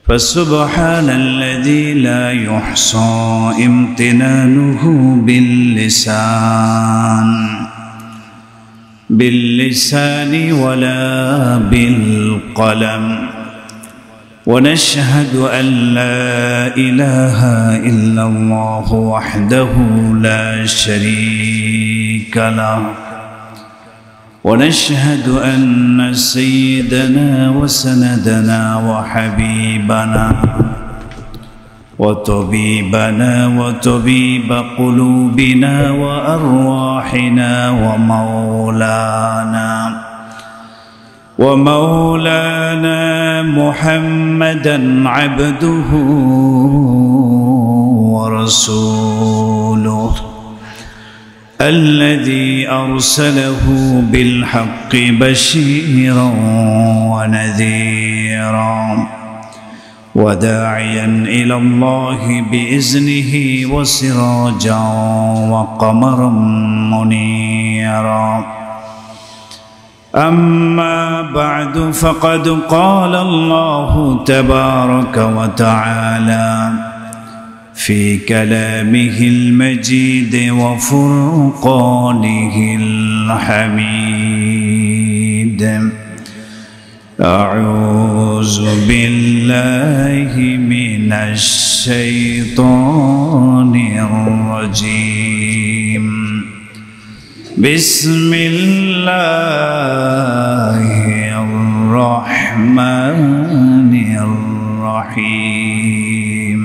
فسبحان الذي لا يحصى امتنانه باللسان ولا بالقلم. ونشهد أن لا إله إلا الله وحده لا شريك له. ونشهد أن سيدنا وسندنا وحبيبنا وطبيبنا وطبيب قلوبنا وأرواحنا ومولانا محمدا عبده ورسوله الذي أرسله بالحق بشيرا ونذيرا وداعيا إلى الله بإذنه وسراجا وقمرا منيرا. أما بعد فقد قال الله تبارك وتعالى في كلامه المجيد وفرقانه الحميد: أعوذ بالله من الشيطان الرجيم. بسم الله الرحمن الرحيم.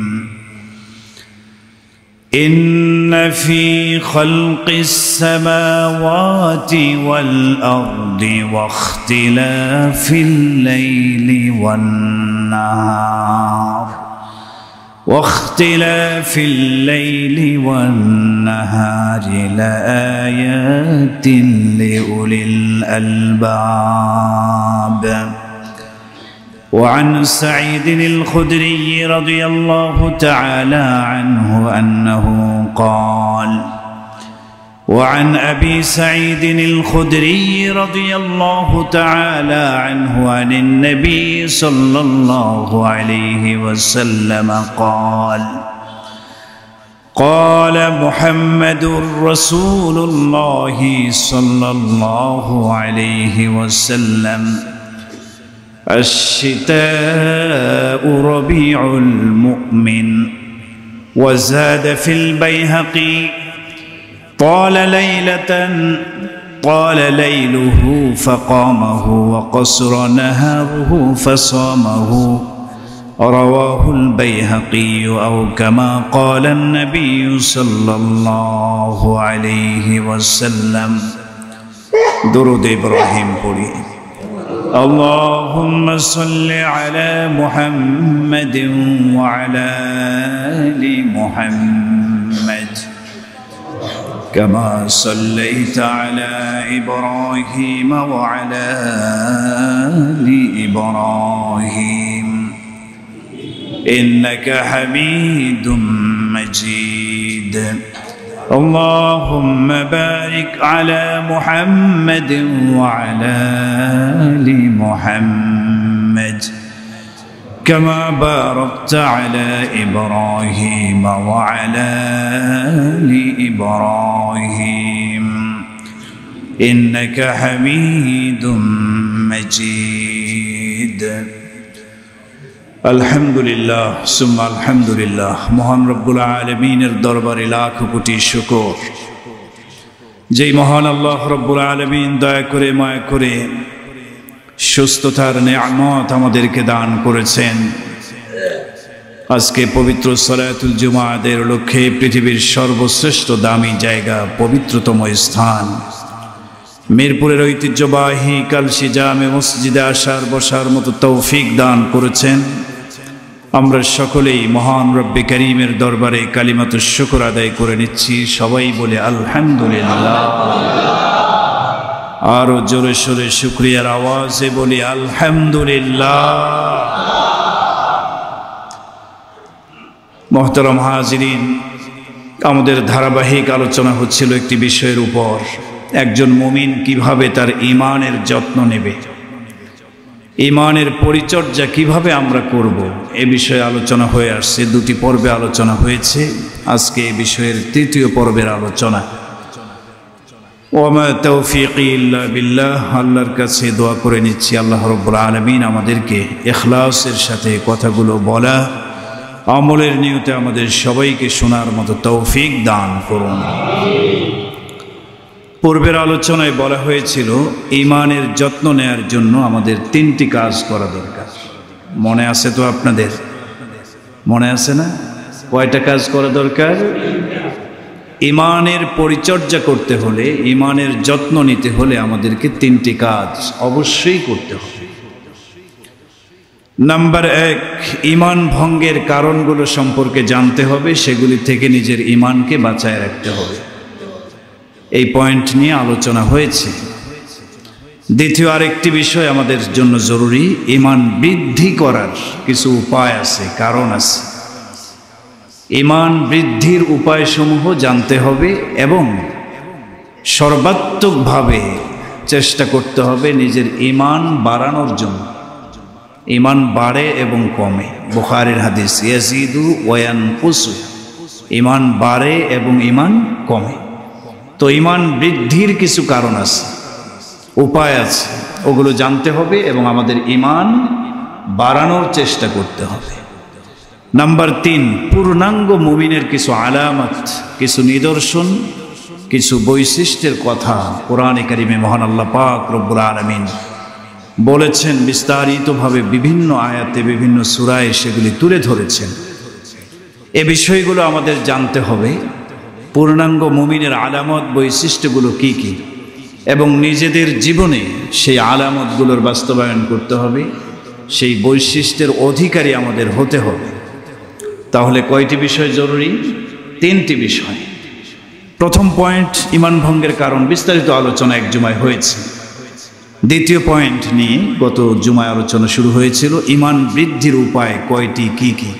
إن في خلق السماوات والأرض واختلاف الليل والنهار لآيات لأولي الألباب. وعن سعيد الخدري رضي الله تعالى عنه أنه قال: وعن أبي سعيد الخدري رضي الله تعالى عنه عن النبي صلى الله عليه وسلم قال: قال محمد رسول الله صلى الله عليه وسلم: الشتاء ربيع المؤمن. وزاد في البيهقي: طال ليله فقامه وقصر نهاره فصامه. رواه البيهقي أو كما قال النبي صلى الله عليه وسلم. درود إبراهيم পড়ি। اللهم صل على محمد وعلى آل محمد كما صليت على إبراهيم وعلى آل إبراهيم إنك حميد مجيد. اللهم بارك على محمد وعلى آل محمد كما باركت على إبراهيم وعلى آل إبراهيم إنك حميد مجيد. আলহামদুলিল্লাহ সুম্মা আলহামদুলিল্লাহ। মহান রব্বুল আলামিনের দরবারে লাখ কোটি শুকর, যেই মহান আল্লাহ রব্বুল আলামিন দয়া করে মায়া করে সুস্থতার নেয়ামত আমাদেরকে দান করেছেন। আজকে পবিত্র সালাতুল জুমাদের লক্ষ্যে পৃথিবীর সর্বশ্রেষ্ঠ দামি জায়গা, পবিত্রতম স্থান মিরপুরের ঐতিহ্যবাহী কালশি জামে মসজিদে আসার বসার মতো তৌফিক দান করেছেন। আমরা সকলেই মহান রব্বে করিমের দরবারে কালিমাতুশ শুকর আদায় করে নিচ্ছি। সবাই বলে আলহামদুলিল্লাহ। আরো জোরে সোরে শুকরিয়ার আওয়াজে বলি আলহামদুলিল্লাহ। মোহতারাম হাজিরিন, আমাদের ধারাবাহিক আলোচনা হচ্ছিল একটি বিষয়ের উপর, একজন মুমিন কিভাবে তার ঈমানের যত্ন নেবে। ঈমানের পরিচর্যা কিভাবে আমরা করব এ বিষয়ে আলোচনা হয়ে আসছে। দুটি পর্বে আলোচনা হয়েছে, আজকে এই বিষয়ের তৃতীয় পর্বের আলোচনা। ওয়ামা তাওফীকি ইল্লা বিল্লাহ, আল্লাহর কাছে দোয়া করে নিচ্ছি আল্লাহ রাব্বুল আলামিন আমাদেরকে ইখলাসের সাথে কথাগুলো বলা, আমলের নিয়তে আমাদের সবাইকে শোনার মতো তৌফিক দান করুন। পূর্বের আলোচনায় বলা হয়েছিল ঈমানের যত্ন নেয়ার জন্য আমাদের তিনটি কাজ করা দরকার। মনে আছে তো আপনাদের? মনে আছে না? কয়টা কাজ করা দরকার? ঈমানের পরিচর্যা করতে হলে, ঈমানের যত্ন নিতে হলে আমাদেরকে তিনটি কাজ অবশ্যই করতে হবে। নাম্বার 1, ঈমান ভঙ্গের কারণগুলো সম্পর্কে জানতে হবে, সেগুলি থেকে নিজের ঈমানকে বাঁচায় রাখতে হবে। এই পয়েন্ট নিয়ে আলোচনা হয়েছে। দ্বিতীয় আরেকটি বিষয় আমাদের জন্য জরুরি, ঈমান বৃদ্ধি করার কিছু উপায় আছে, কারণ আছে। ঈমান বৃদ্ধির উপায়সমূহ জানতে হবে এবং সর্বাত্মকভাবে চেষ্টা করতে হবে নিজের ঈমান বাড়ানোর জন্য। ঈমান বাড়ে এবং কমে, বুখারীর হাদিস, ইয়াজিদু ওয়া ইয়ানকুসু, ঈমান বাড়ে এবং ঈমান কমে। তো ঈমান বৃদ্ধির কিছু কারণ আছে, উপায় আছে, ওগুলো জানতে হবে এবং আমাদের ঈমান বাড়ানোর চেষ্টা করতে হবে। নাম্বার 3, পূর্ণাঙ্গ মুমিনের কিছু আলামত, কিছু নিদর্শন, কিছু বৈশিষ্ট্যের কথা কোরআনে কারিমে মহান আল্লাহ পাক রব্বুল আলামিন বলেছেন, বিস্তারিতভাবে বিভিন্ন আয়াতে বিভিন্ন সূরায় সেগুলি তুলে ধরেছেন। এ বিষয়গুলো আমাদের জানতে হবে। পূর্ণাঙ্গ মুমিনের আলামত, বৈশিষ্ট্যগুলো কি কি, এবং নিজেদের জীবনে সেই আলামতগুলোর বাস্তবায়ন করতে হবে, সেই বৈশিষ্ট্যের অধিকারী আমাদের হতে হবে। তাহলে কয়টি বিষয় জরুরি? 3টি বিষয়। প্রথম পয়েন্ট, ঈমান ভঙ্গের কারণ, বিস্তারিত আলোচনা এক জুমায় হয়েছে। দ্বিতীয় পয়েন্ট নিয়ে গত জুমায় আলোচনা শুরু হয়েছিল, ঈমান বৃদ্ধির উপায় কয়টি, কি কি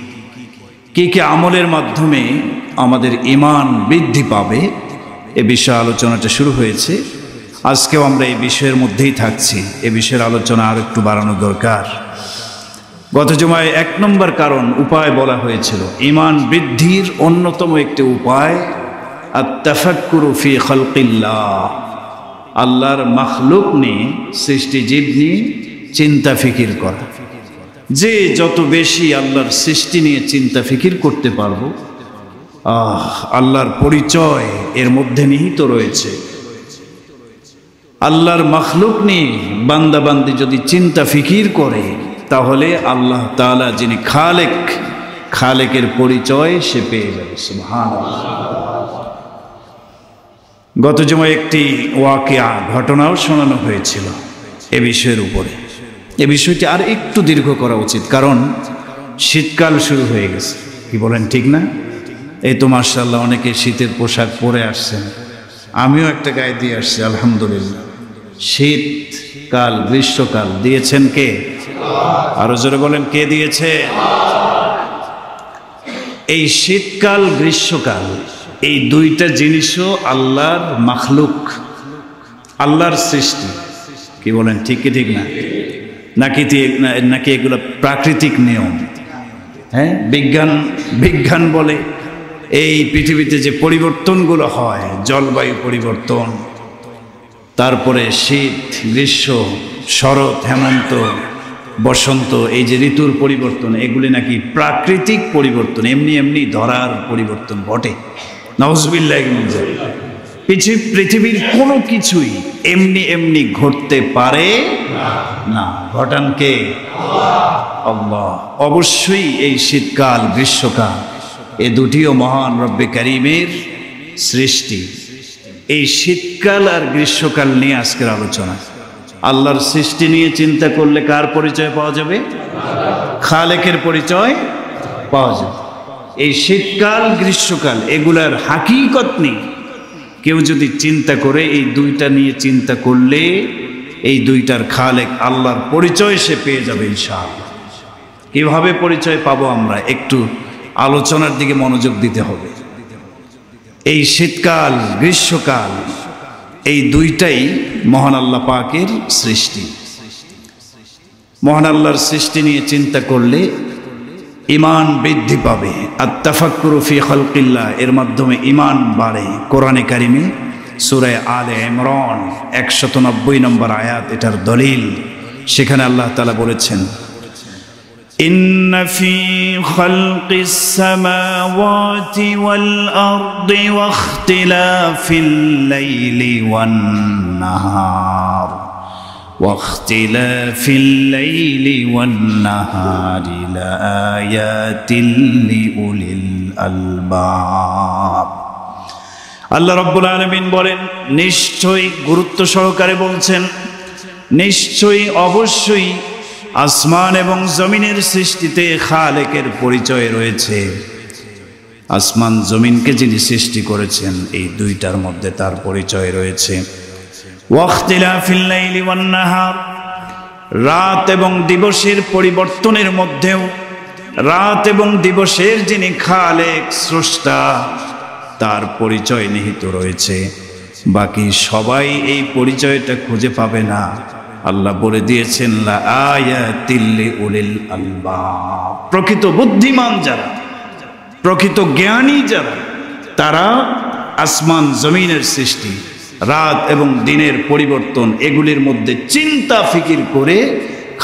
কি কি আমলের মাধ্যমে আমাদের ঈমান বৃদ্ধি পাবে, এ বিষয়ে আলোচনাটা শুরু হয়েছে। আজকেও আমরা এই বিষয়ের মধ্যেই থাকছি। এ বিষয়ের আলোচনা আর একটু বাড়ানো দরকার। গত জুমায় 1 নম্বর কারণ, উপায় বলা হয়েছিল। ঈমান বৃদ্ধির অন্যতম একটি উপায় আত-তাফাক্কুরু ফি খালকিল্লাহ, আল্লাহর মাখলুক নিয়ে, সৃষ্টিজীব নিয়ে চিন্তা ফিকির করা। যে যত বেশি আল্লাহর সৃষ্টি নিয়ে চিন্তা ফিকির করতে পারবো, আল্লাহর পরিচয় এর মধ্যে নিহিত রয়েছে। আল্লাহর মাখলুক নিয়ে বান্দাবান্দি যদি চিন্তা ফিকির করে, তাহলে আল্লাহ তাআলা যিনি খালেক, খালেকের পরিচয় সে পেয়ে যাবে। সুবহানাল্লাহ। গত জুমায় একটি ওয়াকিয়া, ঘটনাও শোনানো হয়েছিল এ বিষয়ের উপরে। এ বিষয়টি আর একটু দীর্ঘ করা উচিত, কারণ শীতকাল শুরু হয়ে গেছে। কি বলেন, ঠিক না? এই তো মাশাআল্লাহ অনেকে শীতের পোশাক পরে আসছেন, আমিও একটা গায়ে দিয়ে আসছি আলহামদুলিল্লাহ। শীতকাল, গ্রীষ্মকাল দিয়েছেন কে? আরো জোরে বলেন, কে দিয়েছে? এই শীতকাল, গ্রীষ্মকাল, এই দুইটা জিনিসও আল্লাহর মাখলুক, আল্লাহর সৃষ্টি। কি বলেন, ঠিক কি ঠিক না? নাকি এগুলো প্রাকৃতিক নিয়ম? হ্যাঁ, বিজ্ঞান বলে এই পৃথিবীতে যে পরিবর্তনগুলো হয়, জলবায়ু পরিবর্তন, তারপরে শীত, গ্রীষ্ম, শরৎ, হেমন্ত, বসন্ত, এই যে ঋতুর পরিবর্তন, এগুলি নাকি প্রাকৃতিক পরিবর্তন, এমনি এমনি ধরার পরিবর্তন ঘটে। নাউজুবিল্লাহ। পৃথিবীর কোনো কিছুই এমনি এমনি ঘটতে পারে না। ঘটান কে? আল্লাহ। অবশ্যই এই শীতকাল, গ্রীষ্মকাল, এ দুটিও মহান রব্বে কারীমের সৃষ্টি। এই শীতকাল আর গ্রীষ্মকাল নিয়ে আজকের আলোচনা। আল্লাহর সৃষ্টি নিয়ে চিন্তা করলে কার পরিচয় পাওয়া যাবে? খালেকের পরিচয় পাওয়া যাবে। এই শীতকাল, গ্রীষ্মকাল, এগুলার হাকিকত নেই। কেউ যদি চিন্তা করে, এই দুইটা নিয়ে চিন্তা করলে এই দুইটার খালেক আল্লাহর পরিচয় সে পেয়ে যাবে ইনশাআল্লাহ। কিভাবে পরিচয় পাবো আমরা? একটু আলোচনার দিকে মনোযোগ দিতে হবে। এই শীতকাল, গ্রীষ্মকাল, এই দুইটাই মহান আল্লাহ পাকের সৃষ্টি। মহান আল্লাহর সৃষ্টি নিয়ে চিন্তা করলে ঈমান বৃদ্ধি পাবে। আত-তাফাক্কুরু ফি খালকিল্লাহ, এর মাধ্যমে ঈমান বাড়ে। কোরআনে কারিমে সূরা আলে ইমরান 190 নম্বর আয়াত এটার দলিল। সেখানে আল্লাহ তাআলা বলেছেন, ইন্না ফি খালকিস সামাওয়াতি ওয়াল আরদি ওয়া ইখতিলাফিল লাইলি ওয়ান নাহার واختلاف الليل والنهار لآيات لأولي الألباب। আল্লাহ রাব্বুল আলামিন বলেন, নিশ্চয়ই, গুরুত্ব সহকারে বলছেন, নিশ্চয়ই অবশ্যই আসমান এবং জমিনের সৃষ্টিতে খালেকের পরিচয় রয়েছে। আসমান জমিনকে যিনি সৃষ্টি করেছেন এই দুইটার মধ্যে তার পরিচয় রয়েছে। ওয়াখতিলাফিল লাইলি ওয়ান নাহার, রাত এবং দিবসের পরিবর্তনের মধ্যেও রাত এবং দিবসের যিনি খালেক, স্রষ্টা, তার পরিচয় নিহিত রয়েছে। বাকি সবাই এই পরিচয়টা খুঁজে পাবে না। আল্লাহ বলে দিয়েছেন, লা আয়াতিল লিউলিল আলবাব, প্রকৃত বুদ্ধিমান যারা, প্রকৃত জ্ঞানী যারা, তারা আসমান জমিনের সৃষ্টি, রাত এবং দিনের পরিবর্তন, এগুলির মধ্যে চিন্তা ফিকির করে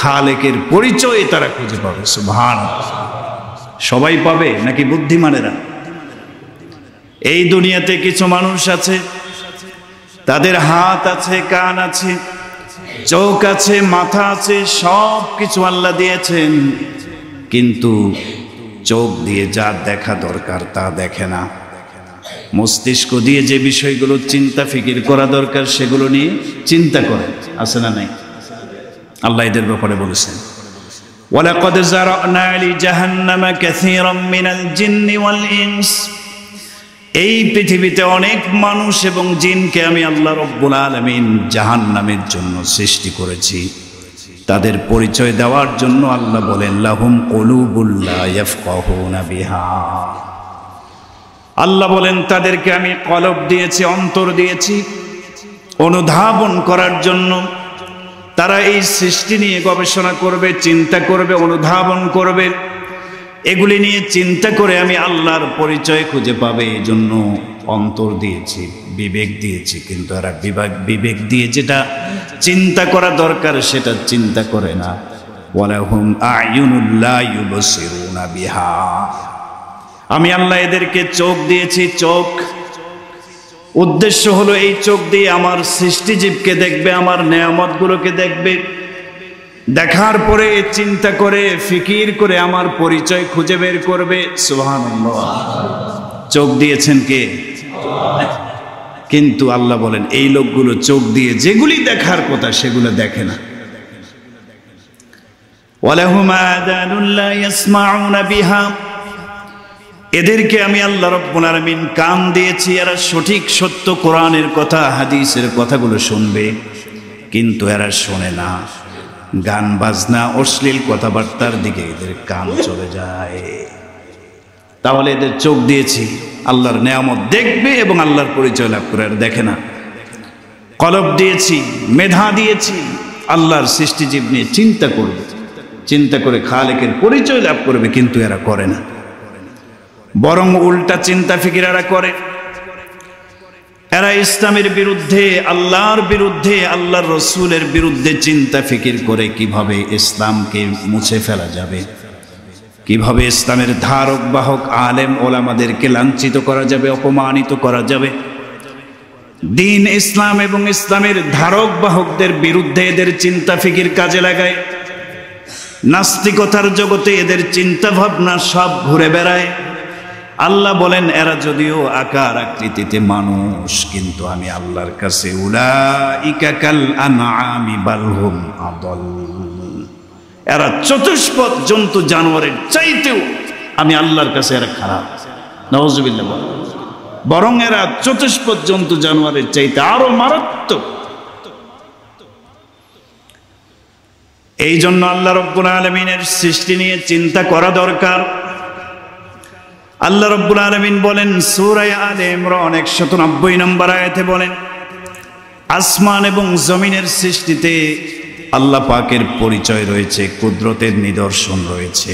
খালেকের পরিচয় তারা খুঁজে পাবে। সুবহানাল্লাহ। সবাই পাবে নাকি বুদ্ধিমানেরা? এই দুনিয়াতে কিছু মানুষ আছে, তাদের হাত আছে, কান আছে, চোখ আছে, মাথা আছে, সব কিছু আল্লাহ দিয়েছেন, কিন্তু চোখ দিয়ে যা দেখা দরকার তা দেখে না। মস্তিষ্ক দিয়ে যে বিষয়গুলো চিন্তা ফিকির করা দরকার সেগুলো নিয়ে চিন্তা করে, আছে না নাই? আল্লাহ এদের ব্যাপারে বলেছেন, ওয়ালাকাদ যারানা লিজাহান্নামা কাসীরাম মিনাল জিন্নি ওয়াল ইনস, এই পৃথিবীতে অনেক মানুষ এবং জিনকে আমি আল্লাহ রাব্বুল আলামিন জাহান্নামের জন্য সৃষ্টি করেছি। তাদের পরিচয় দেওয়ার জন্য আল্লাহ বলেন, লাহুম কুলুবুল লা ইয়াফকাহুনা বিহা, আল্লাহ বলেন তাদেরকে আমি কলব দিয়েছি, অন্তর দিয়েছি অনুধাবন করার জন্য। তারা এই সৃষ্টি নিয়ে গবেষণা করবে, চিন্তা করবে, অনুধাবন করবে। এগুলি নিয়ে চিন্তা করে আমি আল্লাহর পরিচয় খুঁজে পাবে, এই জন্য অন্তর দিয়েছি, বিবেক দিয়েছি। কিন্তু এরা বিবেক দিয়ে যেটা চিন্তা করা দরকার সেটা চিন্তা করে না। ওয়ালাহুম আ'য়ুনুল লা ইউবসিরুনা বিহা, আমি আল্লাহ এদেরকে চোখ দিয়েছি। চোখ, উদ্দেশ্য হলো এই চোখ দিয়ে আমার সৃষ্টিজীবকে দেখবে, আমার নেয়ামতগুলোকে দেখবে, দেখার পরে চিন্তা করে ফিকির করে আমার পরিচয় খুঁজে বের করবে। সুবহানাল্লাহ। চোখ দিয়েছেন কে? কিন্তু আল্লাহ বলেন এই লোকগুলো চোখ দিয়ে যেগুলি দেখার কথা সেগুলো দেখে না। ওয়ালাহুম আযানুন লা ইয়াসমাউনা বিহা, এদেরকে আমি আল্লাহ রাব্বুল আলামিন কান দিয়েছি, এরা সঠিক সত্য কোরআনের কথা, হাদিসের কথাগুলো শুনবে, কিন্তু এরা শোনে না। গান বাজনা, অশ্লীল কথাবার্তার দিকে এদের কান চলে যায়। তাহলে এদের চোখ দিয়েছি, আল্লাহর নেয়ামত দেখবে এবং আল্লাহর পরিচয় লাভ করে, আর দেখে না। কলব দিয়েছি, মেধা দিয়েছি, আল্লাহর সৃষ্টিজীব নিয়ে চিন্তা করবে, চিন্তা করে খালেকের পরিচয় লাভ করবে, কিন্তু এরা করে না। বরং উল্টা চিন্তা ফিকির এরা করে। এরা ইসলামের বিরুদ্ধে, আল্লাহর বিরুদ্ধে, আল্লাহর রসুলের বিরুদ্ধে চিন্তা ফিকির করে কিভাবে ইসলামকে মুছে ফেলা যাবে, কিভাবে ইসলামের ধারক বাহক আলেম ওলামাদেরকে লাঞ্ছিত করা যাবে, অপমানিত করা যাবে। দিন ইসলাম এবং ইসলামের ধারক বাহকদের বিরুদ্ধে এদের চিন্তা ফিকির কাজে লাগায়। নাস্তিকতার জগতে এদের চিন্তা ভাবনা সব ঘুরে বেড়ায়। আল্লাহ বলেন এরা যদিও আকার আকৃতিতে মানুষ, কিন্তু আমি আল্লাহর কাছে উলাইকা কাল আনআমি বাল হুম আদল, এরা চতুষ্পদ জন্তু জানোয়ারের চাইতেও আমি আল্লাহর কাছে এরা খারাপ। নাউজুবিল্লাহ। বরং এরা চতুষ্পদ জন্তু জানোয়ারের চাইতে আরো মারাত্মক। এই জন্য আল্লাহ রাব্বুল আলামিনের সৃষ্টি নিয়ে চিন্তা করা দরকার। আল্লাহ রাব্বুল আলামিন বলেন সূরা আলে ইমরান 190 নম্বর আয়াতে বলেন, আসমান এবং জমিনের সৃষ্টিতে আল্লাহ পাকের পরিচয় রয়েছে, কুদরতের নিদর্শন রয়েছে।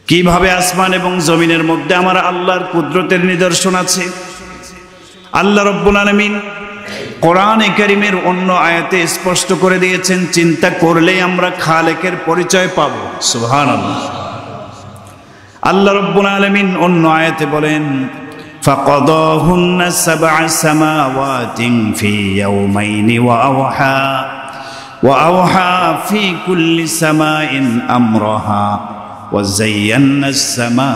কিভাবে আসমান এবং জমিনের মধ্যে আমার আল্লাহর কুদরতের নিদর্শন আছে? আল্লাহ রাব্বুল আলামিন কোরআনে কারীমের অন্য আয়াতে স্পষ্ট করে দিয়েছেন, চিন্তা করলেই আমরা খালেকের পরিচয় পাব। সুবহানাল্লাহ। আল্লাহ রাব্বুল আলামিন অন্য আয়াতে বলেন, ফাকাদাহুন্না সাবআ সামাওয়াতিন ফি ইয়াওমাইনি ওয়া আওহা ফি কুল্লি সামাইন আমরাহা ওয়া যায়্যানা আস-সামাআ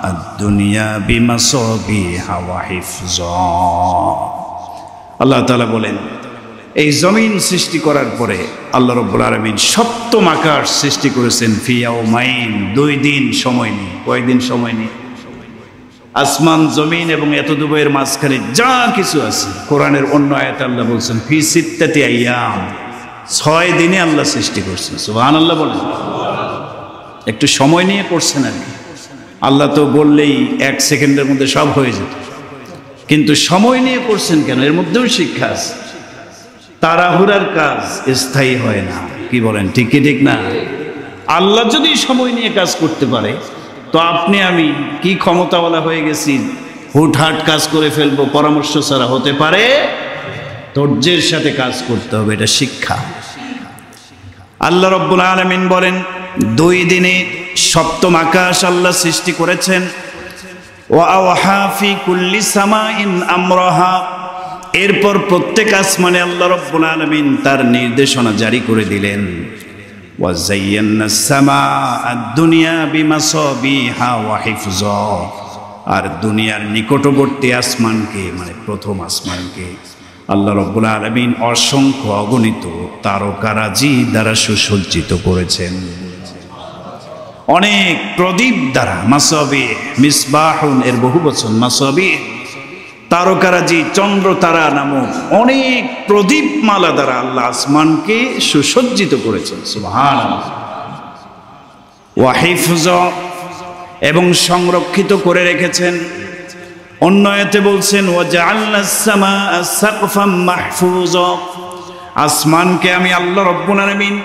আদ-দুনিয়া বিমাসাবিহা ওয়া হিফযা। আল্লাহ তাআলা বলেন, এই জমিন সৃষ্টি করার পরে আল্লাহ রাব্বুল আলামিন সপ্তম আকাশ সৃষ্টি করেছেন ফি ইয়াওমাইন, 2 দিন সময় নিয়ে। কয়দিন সময় নিয়ে? আসমান জমিন এবং এতদূরের মাঝখানে যা কিছু আছে, কোরআনের অন্য আয়াতে আল্লাহ বলছেন ফি সিত্তাতি আইয়াম, 6 দিনে আল্লাহ সৃষ্টি করছেন। সুবহানাল্লাহ বলেন। একটু সময় নিয়ে করছেন আর কি। আল্লাহ তো বললেই 1 সেকেন্ডের মধ্যে সব হয়ে যেত, কিন্তু সময় নিয়ে করছেন কেন? এর মধ্যেও শিক্ষা আছে। তাড়াহুড়ার কাজ স্থায়ী হয় না, কি বলেন? ঠিক কি ঠিক না? আল্লাহ যদি সময় নিয়ে কাজ করতে পারে, তো আপনি আমি কি ক্ষমতাওয়ালা হয়ে গেছি, হুটহাট কাজ করে ফেলবো? পরামর্শ ছাড়া হতে পারে? ধৈর্যের সাথে কাজ করতে হবে, এটা শিক্ষা। আল্লাহ রাব্বুল আলামিন বলেন, 2 দিনে সপ্তম আকাশ আল্লাহ সৃষ্টি করেছেন। ওয়া আওহা ফি কুল্লি সামাইন আমরাহা, এরপর প্রত্যেক আসমানে আল্লাহ রাব্বুল আলামিন তার নির্দেশনা জারি করে দিলেন। ওয়া যায়্যানা আস-সামাআ আদ-দুনিয়া বিমাসাবিহা ওয়া হিফযা, আর দুনিয়ার নিকটবর্তী আসমানকে, মানে প্রথম আসমানকে আল্লাহ রাব্বুল আলামিন অসংখ্য অগণিত তারকারাজি দ্বারা সুসজ্জিত করেছেন। অনেক প্রদীপ দ্বারা, মাসাবিহ, মিসবাহুন এর বহুবচন, মাসাবিহ তারকারাজি, চন্দ্র তারা নামক অনেক প্রদীপ মালা দ্বারা আল্লাহ আসমানকে সুসজ্জিত করেছেন। সুবহানাল্লাহ। ওয়া হিফযা, এবং সংরক্ষিত করে রেখেছেন। অন্য আয়াতে বলছেন, ওয়া জাআলনাস সামাআ সাকফাম মাহফুজা, আসমানকে আমি আল্লাহ রাব্বুল আলামিন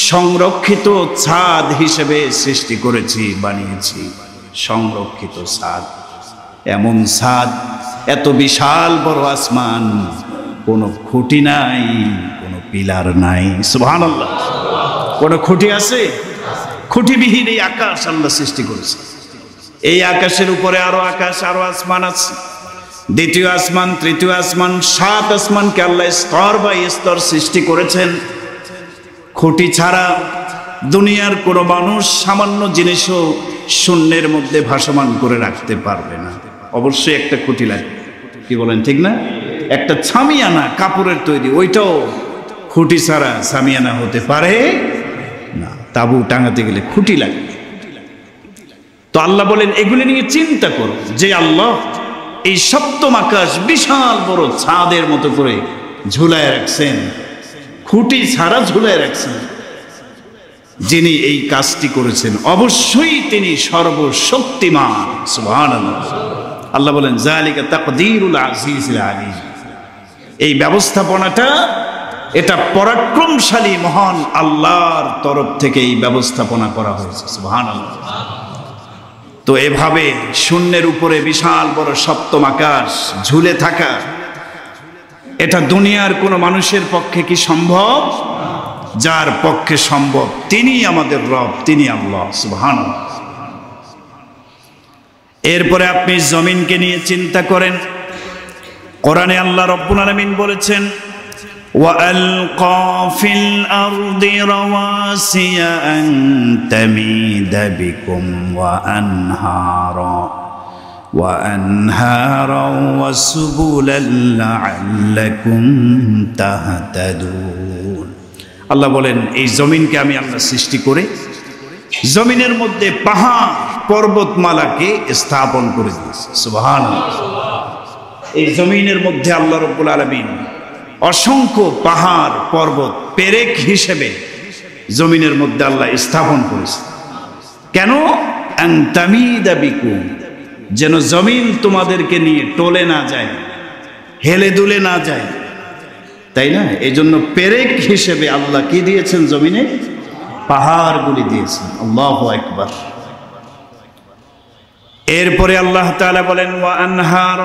সংরক্ষিত ছাদ হিসেবে সৃষ্টি করেছি, বানিয়েছি। সংরক্ষিত ছাদ, এমন ছাদ, এত বিশাল বড় আসমান, কোনো খুঁটি নাই, কোনো পিলার নাই। সুবহানাল্লাহ। কোনো খুঁটি আছে? খুঁটিবিহীন এই আকাশ আল্লাহ সৃষ্টি করেছে। এই আকাশের উপরে আরো আকাশ, আরো আসমান আছে। দ্বিতীয় আসমান, তৃতীয় আসমান, 7 আসমানকে আল্লাহ স্তর বাই স্তর সৃষ্টি করেছেন। খুঁটি ছাড়া দুনিয়ার কোনো মানুষ সামান্য জিনিসও শূন্যের মধ্যে ভাসমান করে রাখতে পারবে না, অবশ্যই একটা খুঁটি লাগবে। কি বলেন, ঠিক না? একটা ছামিয়ানা কাপড়ের তৈরি, ওইটাও খুঁটি ছাড়া ছামিয়ানা হতে পারে না। তাবু টাঙাতে গেলে খুঁটি লাগবে। তো আল্লাহ বলেন, এগুলি নিয়ে চিন্তা করো যে আল্লাহ এই সপ্তম আকাশ বিশাল বড় ছাদের মতো করে ঝুলায় রাখছেন, খুঁটি ছাড়া ঝুলায় রাখছেন। যিনি এই কাজটি করেছেন অবশ্যই তিনি সর্বশক্তিমান। সুবহানাল্লাহ। আল্লাহ বলেন, যালিকা তাকদীরুল আজিজিল আলীম, এই ব্যবস্থাপনাটা, এটা পরাক্রমশালী মহান আল্লাহর তরফ থেকে এই ব্যবস্থাপনা করা হয়েছে। সুবহানাল্লাহ। তো এভাবে শূন্যের উপরে বিশাল বড় সপ্তম আকাশ ঝুলে থাকা, এটা দুনিয়ার কোনো মানুষের পক্ষে কি সম্ভব? যার পক্ষে সম্ভব তিনি আমাদের রব, তিনি আল্লাহ। সুবহানাল্লাহ। এরপরে আপনি জমিনকে নিয়ে চিন্তা করেন। কোরআনে আল্লাহ রাব্বুল আলামিন বলেছেন, وَأَلْقَى فِي الْأَرْضِ رَوَاسِيَ أَن تَمِيدَ بِكُمْ وَأَنْهَارًا وَسُبُلًا لَعَلَّكُمْ تَهْتَدُونَ। আল্লাহ বলেন, এই জমিনকে আমি আল্লাহ সৃষ্টি করে জমিনের মধ্যে পাহাড় পর্বতমালাকে স্থাপন করে দিয়েছি। সুবহানাল্লাহ। এই জমিনের মধ্যে আল্লাহ রাব্বুল আলামিন অসংখ্য পাহাড় পর্বত পেরেক হিসেবে জমিনের মধ্যে আল্লাহ স্থাপন করেছে। কেন? আন তামিদা বিকুম, যেন জমিন তোমাদেরকে নিয়ে টলে না যায়, হেলে দুলে না যায়। তাই না? এই জন্য পেরেক হিসেবে আল্লাহ কি দিয়েছেন জমিনে? পাহাড়গুলি দিয়েছেন। আল্লাহু আকবার। এরপরে আল্লাহ তাআলা বলেন ওয়া আনহার,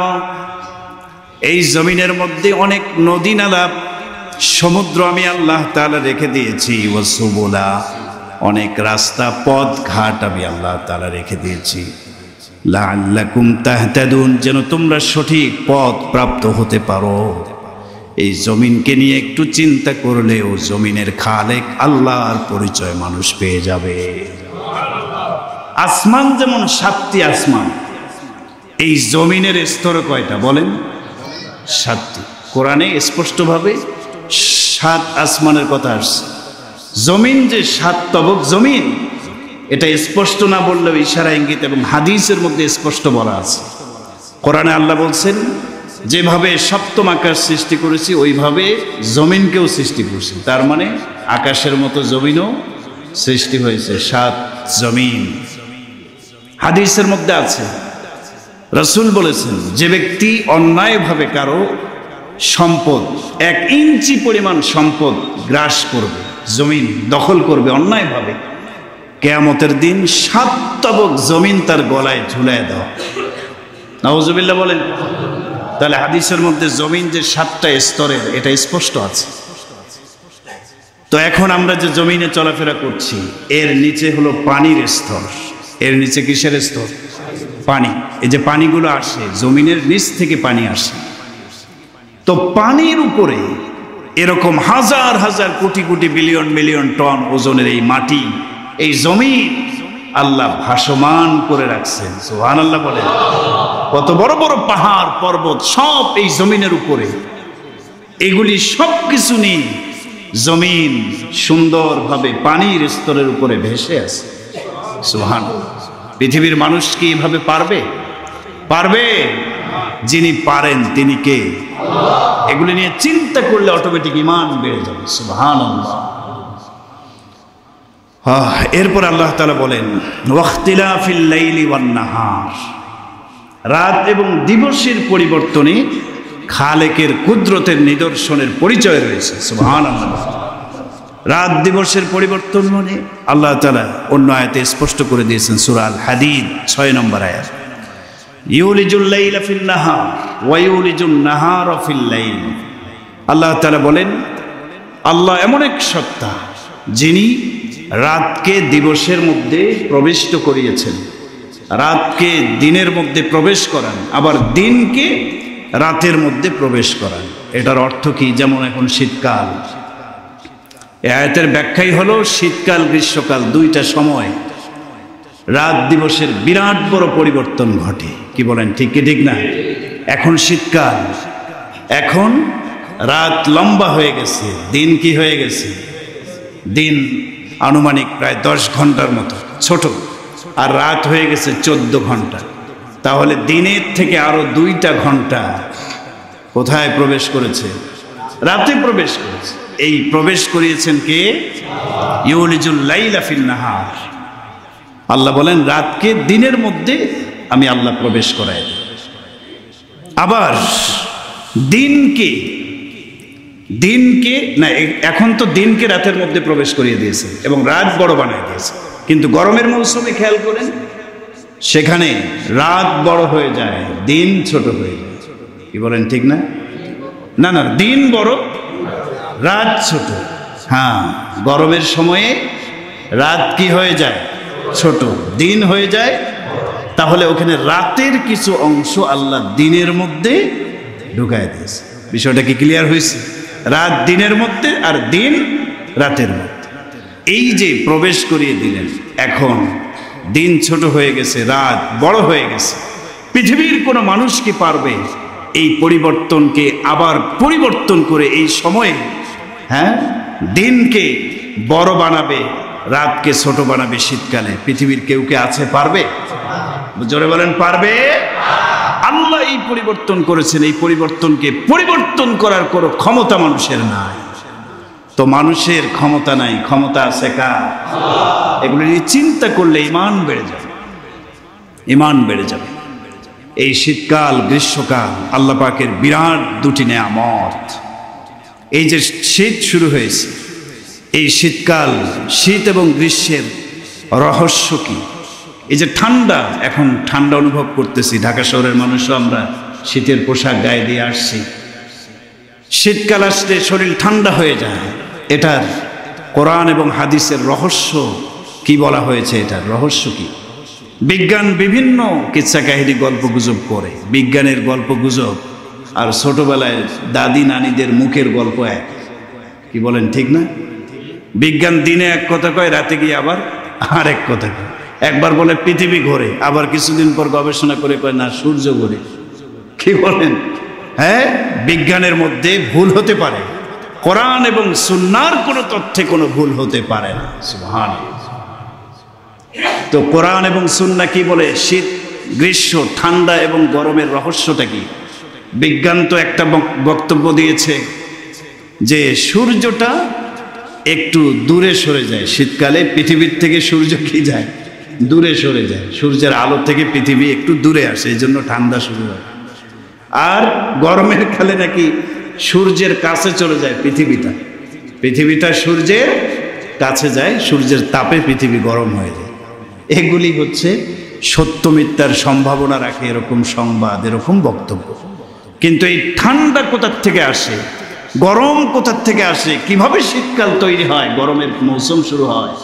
এই জমিনের মধ্যে অনেক নদী নালা সমুদ্র আমি আল্লাহ তাআলা রেখে দিয়েছি। ওয়া সুবুলা, অনেক রাস্তা পথ ঘাট আমি আল্লাহ তাআলা রেখে দিয়েছি। লাআল্লাকুম তাহতাদুন, যেন তোমরা সঠিক পথ প্রাপ্ত হতে পারো। এই জমিনকে নিয়ে একটু চিন্তা করলেও জমিনের খালেক আল্লাহর পরিচয় মানুষ পেয়ে যাবে। আসমান যেমন 7টি আসমান, এই জমিনের স্তর কয়টা বলেন? 7টি। কোরআনে স্পষ্টভাবে 7 আসমানের কথা আসছে। জমিন যে 7 তবক জমিন, এটা স্পষ্ট না বললেও ইশারা ইঙ্গিত এবং হাদিসের মধ্যে স্পষ্ট বলা আছে। কোরআনে আল্লাহ বলছেন যেভাবে সপ্তম আকাশ সৃষ্টি করেছি ওইভাবে জমিনকেও সৃষ্টি করছি। তার মানে আকাশের মতো জমিনও সৃষ্টি হয়েছে। 7 জমিন। হাদিসের মধ্যে আছে, রাসূল বলেছেন যে ব্যক্তি অন্যায়ভাবে কারো সম্পদ 1 ইঞ্চি পরিমাণ সম্পদ গ্রাস করবে, জমিন দখল করবে অন্যায়ভাবে, কিয়ামতের দিন 7 তবক জমিন তার গলায় ঝুলায় দেওয়া। নাউজুবিল্লাহ বলেন। তাহলে হাদিসের মধ্যে জমিন যে 7টা স্তরের, এটা স্পষ্ট আছে। তো এখন আমরা যে জমিনে চলাফেরা করছি, এর নিচে হলো পানির স্তর। এর নিচে কিসের স্তর? পানি। এই যে পানিগুলো আসে, জমিনের নিচ থেকে পানি আসে। তো পানির উপরে এরকম হাজার হাজার crore crore billion million ton ওজনের এই মাটি, এই জমিন আল্লাহ ভাসমান করে রাখছেন। সুবহানাল্লাহ বলেন। কত বড় বড় পাহাড় পর্বত সব এই জমিনের উপরে। এগুলি সব কিছু নিয়ে জমিন সুন্দরভাবে পানির স্তরের উপরে ভেসে আছে। সুবহানাল্লাহ। পৃথিবীর মানুষ কি এভাবে পারবে? পারবে? যিনি পারেন তিনি কে? এগুলি নিয়ে চিন্তা করলে অটোমেটিক ঈমান বেড়ে যাবে। সুবহানাল্লাহ। এরপর আল্লাহ তাআলা বলেন ওয়াখতিলাফিল লাইলি ওয়ান নাহার, রাত এবং দিবসের পরিবর্তনে খালেকের কুদরতের নিদর্শনের পরিচয় রয়েছে। সুবহানাল্লাহ। রাত দিবসের পরিবর্তন মানে আল্লাহ তাআলা অন্য আয়াতে স্পষ্ট করে দিয়েছেন, সূরা আল হাদিদ 6 নম্বর আয়াত, ইউলিজুল লাইলা ফিন নাহার ওয়া ইউলিজুন নাহারা ফিল লাইল। আল্লাহ তাআলা বলেন আল্লাহ এমন এক সত্তা যিনি রাতকে দিবসের মধ্যে প্রবিষ্ট করিয়েছেন, রাতকে দিনের মধ্যে প্রবেশ করান, আবার দিনকে রাতের মধ্যে প্রবেশ করান। এটার অর্থ কি? যেমন এখন শীতকাল, এই আয়াতের ব্যাখ্যাই হলো শীতকাল গ্রীষ্মকাল 2টা সময় রাত দিবসের বিরাট বড় পরিবর্তন ঘটে। কি বলেন? ঠিক কি ঠিক না? এখন শীতকাল, এখন রাত লম্বা হয়ে গেছে, দিন কি হয়ে গেছে? দিন আনুমানিক প্রায় 10 ঘন্টার মতো ছোট, আর রাত হয়ে গেছে 14 ঘন্টা। তাহলে দিনের থেকে আরো 2টা ঘন্টা কোথায় প্রবেশ করেছে? রাতে প্রবেশ করেছে। এই প্রবেশ করিয়েছেন কে? ইউলিজুল লাইলা ফিন নাহার। আল্লাহ বলেন রাতকে দিনের মধ্যে আমি আল্লাহ প্রবেশ করাই দিই। আবার দিনকে না, এখন তো দিনকে রাতের মধ্যে প্রবেশ করিয়ে দিয়েছে এবং রাত বড় বানিয়ে দিয়েছে। কিন্তু গরমের মৌসুমে খেয়াল করেন, সেখানে রাত বড় হয়ে যায়, দিন ছোট হয়ে যায়। কি বলেন? ঠিক না? না না, দিন বড়, রাত ছোট। হ্যাঁ, গরমের সময়ে রাত কি হয়ে যায়? ছোট, দিন হয়ে যায়। তাহলে ওখানে রাতের কিছু অংশ আল্লাহ দিনের মধ্যে ঢুকায় দিয়েছে। বিষয়টা কি ক্লিয়ার হয়েছে? রাত দিনের মধ্যে আর দিন রাতের মধ্যে। এই যে প্রবেশ করিয়ে দিলেন, এখন দিন ছোট হয়ে গেছে, রাত বড় হয়ে গেছে। পৃথিবীর কোনো মানুষ কি পারবে এই পরিবর্তনকে আবার পরিবর্তন করে এই সময়ে, হ্যাঁ, দিনকে বড় বানাবে, রাতকে ছোট বানাবে শীতকালে? পৃথিবীর কেউ কে আছে? পারবে? জোরে বলেন, পারবে? আল্লাহ এই পরিবর্তন করেছেন। এই পরিবর্তনকে পরিবর্তন করার কোনো ক্ষমতা মানুষের নাই। তো মানুষের ক্ষমতা নাই, ক্ষমতা আছে কার? এগুলো নিয়ে চিন্তা করলে ঈমান বেড়ে যাবে, ঈমান বেড়ে যাবে। এই শীতকাল গ্রীষ্মকাল আল্লাহ পাকের বিরাট 2টি নেয়ামত। এই যে শীত শুরু হয়েছে, এই শীতকাল, শীত এবং গ্রীষ্মের রহস্য কি? এই যে ঠান্ডা, এখন ঠান্ডা অনুভব করতেছি, ঢাকা শহরের মানুষও আমরা শীতের পোশাক গায়ে দিয়ে আসছি। শীতকাল আসলে শরীর ঠান্ডা হয়ে যায়। এটার কোরআন এবং হাদিসের রহস্য কি বলা হয়েছে? এটার রহস্য কি? বিজ্ঞান বিভিন্ন কিচ্ছা কাহিনী গল্প গুজব করে। বিজ্ঞানের গল্প গুজব আর ছোটবেলায় দাদি নানিদের মুখের গল্প এক, কি বলেন ঠিক না? বিজ্ঞান দিনে এক কথা কয়, রাতে গিয়ে আবার আরেক কথা কয়। একবার বলে পৃথিবী ঘোরে, আবার কিছুদিন পর গবেষণা করে কয় না সূর্য ঘোরে। কি বলেন? হ্যাঁ, বিজ্ঞানের মধ্যে ভুল হতে পারে, কোরআন এবং সুন্নাহর কোনো তথ্যে কোনো ভুল হতে পারে না। সুবহানাল্লাহ। তো কোরআন এবং সুন্নাহ কি বলে? শীত, গ্রীষ্ম, ঠান্ডা এবং গরমের রহস্যটা কি? বিজ্ঞান তো একটা বক্তব্য দিয়েছে যে সূর্যটা একটু দূরে সরে যায়। শীতকালে পৃথিবীর থেকে সূর্য কি যায়? দূরে সরে যায়। সূর্যের আলো থেকে পৃথিবী একটু দূরে আসে, এই জন্য ঠান্ডা শুরু হয়। আর গরমের কালে নাকি সূর্যের কাছে চলে যায় পৃথিবীটা সূর্যের কাছে যায়, সূর্যের তাপে পৃথিবী গরম হয়ে যায়। এগুলি হচ্ছে সত্য মিথ্যার সম্ভাবনা রাখে এরকম সংবাদ, এরকম বক্তব্য। কিন্তু এই ঠান্ডা কোথার থেকে আসে, গরম কোথার থেকে আসে, কিভাবে শীতকাল তৈরি হয়, গরমের মৌসুম শুরু হয়,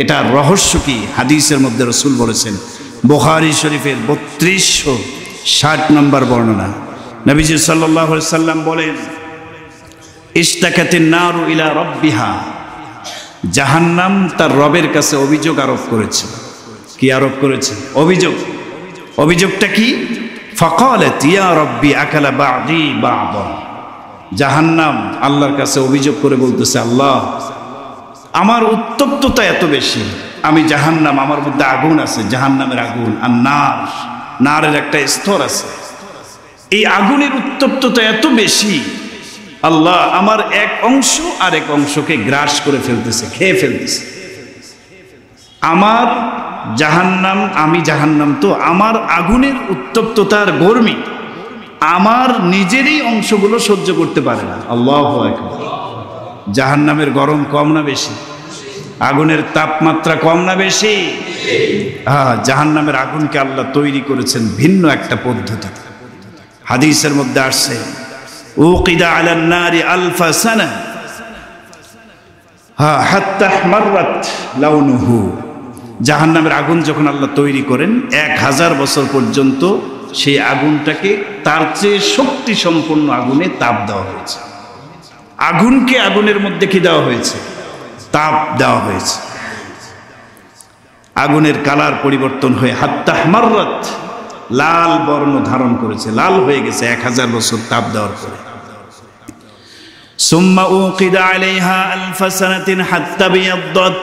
এটার রহস্য কি? হাদিসের মধ্যে রাসূল বলেছেন, বুখারী শরীফের 3260 নম্বর বর্ণনা, নবীজি সাল্লাল্লাহু আলাইহি সাল্লাম বলেন, ইশতাকাতিন নারু ইলা রাব্বিহা, জাহান্নাম তার রবের কাছে অভিযোগ আরোপ করেছে। কি আরোপ করেছে? অভিযোগ। অভিযোগটা কি? ফাকালাত ইয়া রাব্বি আকালা বা'দি বা'দা, জাহান্নাম আল্লাহর কাছে অভিযোগ করে বলতেছে, আল্লাহ, আমার উত্তপ্ততা এত বেশি, আমি জাহান্নাম, আমার মধ্যে আগুন আছে, জাহান্নামের আগুন। আর নারের একটা স্তর আছে, এই আগুনের উত্তপ্ততা এত বেশি, আল্লাহ, আমার এক অংশ আর এক অংশকে গ্রাস করে ফেলতেছে, খেয়ে ফেলতেছে। আমার জাহান্নাম, আমি জাহান্নাম, তো আমার আগুনের উত্তপ্ততার গরমি আমার নিজেরই অংশগুলো সহ্য করতে পারে না। আল্লাহু আকবার। জাহান্নামের গরম কম না বেশি? আগুনের তাপমাত্রা কম না বেশি? হ্যাঁ, জাহান্নামের আগুনকে আল্লাহ তৈরি করেছেন ভিন্ন একটা পদ্ধতি। হাদিসের মধ্যে আসছে, উকিদা আলান নারি আলফা সানা হাত্তা ইহমাররাত লাউনুহু, জাহান্নামের আগুন যখন আল্লাহ তৈরি করেন 1000 বছর পর্যন্ত সেই আগুনটাকে তার চেয়ে শক্তি সম্পন্ন আগুনে তাপ দেওয়া হয়েছে। আগুনকে আগুনের মধ্যে কি দেওয়া হয়েছে? তাপ দেওয়া হয়েছে। আগুনের কালার পরিবর্তন হয়ে হাত্তা ইহমাররাত, লাল বর্ণ ধারণ করেছে, লাল হয়ে গেছে 1000 বছর তাপ দেওয়ার পরে। সুম্মা উকিদা আলাইহা আলফা সানাতিন হাত্তা বিয়াদ্দাত,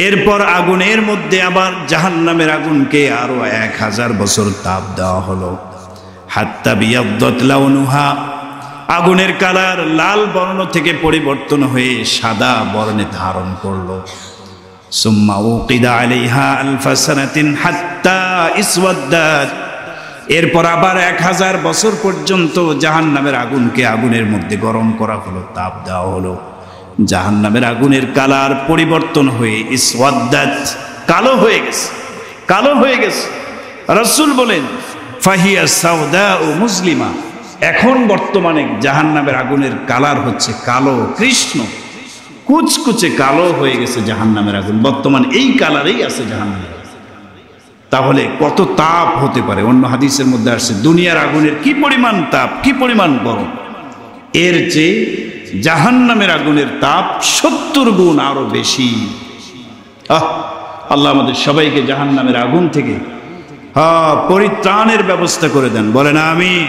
এরপর আগুনের মধ্যে আবার জাহান্নামের আগুনকে আরো 1000 বছর তাপ দেওয়া হলো। হাত্তা বিয়াদ্দাত লাউনুহা, আগুনের কালার লাল বর্ণ থেকে পরিবর্তন হয়ে সাদা বর্ণে ধারণ করলো। সুম্মা উকিদা আলাইহা আলফা সানাতিন হাত্তা ইসওয়াদ্দাত, এরপর আবার 1000 বছর পর্যন্ত জাহান্নামের আগুনকে আগুনের মধ্যে গরম করা হলো, তাপ দেওয়া হলো। জাহান্নামের আগুনের কালার পরিবর্তন হয়ে ইসওয়াদ্দাত, কালো হয়ে গেছে, কালো হয়ে গেছে। রাসূল বলেন, ফাহিয়া সাওদা ও মুসলিমা, এখন বর্তমানে জাহান্নামের আগুনের কালার হচ্ছে কালো কৃষ্ণ, কুচকুচে কালো হয়ে গেছে জাহান্নামের আগুন, বর্তমান এই কালারেই আছে জাহান্নামের। তাহলে কত তাপ হতে পারে? অন্য হাদিসের মধ্যে আসছে, দুনিয়ার আগুনের কি পরিমাণ তাপ, কি পরিমাণ গরম, এর চেয়ে জাহান্নামের আগুনের তাপ 70 গুণ আরো বেশি। আল্লাহ আমাদের সবাইকে জাহান্নামের আগুন থেকে পরিত্রাণের ব্যবস্থা করে দেন, বলেন আমিন।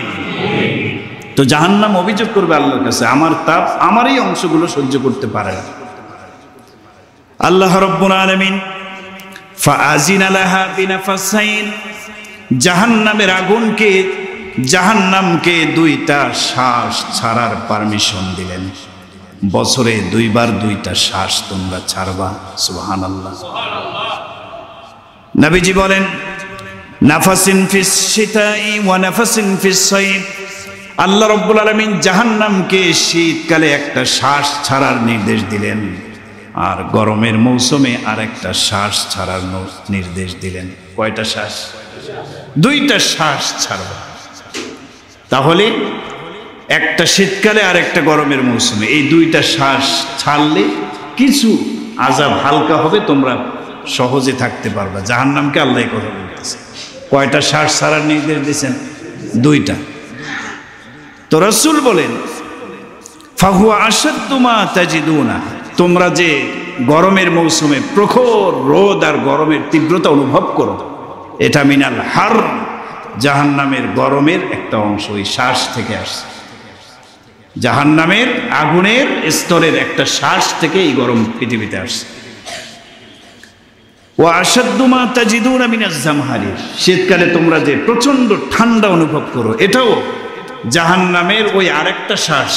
তো জাহান্নাম অভিযোগ করবে আল্লাহর কাছে, আমার তাপ আমার এই অংশগুলো সহ্য করতে পারে না। আল্লাহ রাব্বুল আলামিন ফাআযিনা লাহা বিনাফাসাইন, জাহান্নামের আগুনকে, জাহান্নামকে 2টা শ্বাস ছাড়ার পারমিশন দিলেন। বছরে 2 বার 2টা শ্বাস তোমরা ছাড়বা। সুবহানাল্লাহ। নবীজি বলেন, নাফাসিন ফিস শিতাই ওয়া নাফাসিন ফিস সাইফ, আল্লাহ রাব্বুল আলামিন জাহান্নামকে শীতকালে একটা শ্বাস ছাড়ার নির্দেশ দিলেন, আর গরমের মৌসুমে আর একটা শ্বাস ছাড়ার নির্দেশ দিলেন। কয়টা শ্বাস? দুইটা শ্বাস ছাড়বে। তাহলে একটা শীতকালে আর একটা গরমের মৌসুমে, এই দুইটা শ্বাস ছাড়লে কিছু আযাব হালকা হবে, তোমরা সহজে থাকতে পারবা। জাহান্নামকে আল্লাহ কথা বলতেছে। কয়টা শ্বাস ছাড়ার নির্দেশ দিয়েছেন? দুইটা। তো রাসূল বলেন, ফাহুয়া আশাদ্দু মা তাজিদুনা, তোমরা যে গরমের মৌসুমে প্রখর রোদ আর গরমের তীব্রতা অনুভব করো, এটা মিনাল হার, জাহান্নামের গরমের একটা অংশ ওই শ্বাস থেকে আসছে। জাহান্নামের আগুনের স্তরের একটা শ্বাস থেকে এই গরম পৃথিবীতে আসছে। ওয়া আশাদ্দু মা তাজিদুনা মিনাজ জামহারির, শীতকালে তোমরা যে প্রচন্ড ঠান্ডা অনুভব করো, এটাও জাহান্নামের ওই আরেকটা শ্বাস।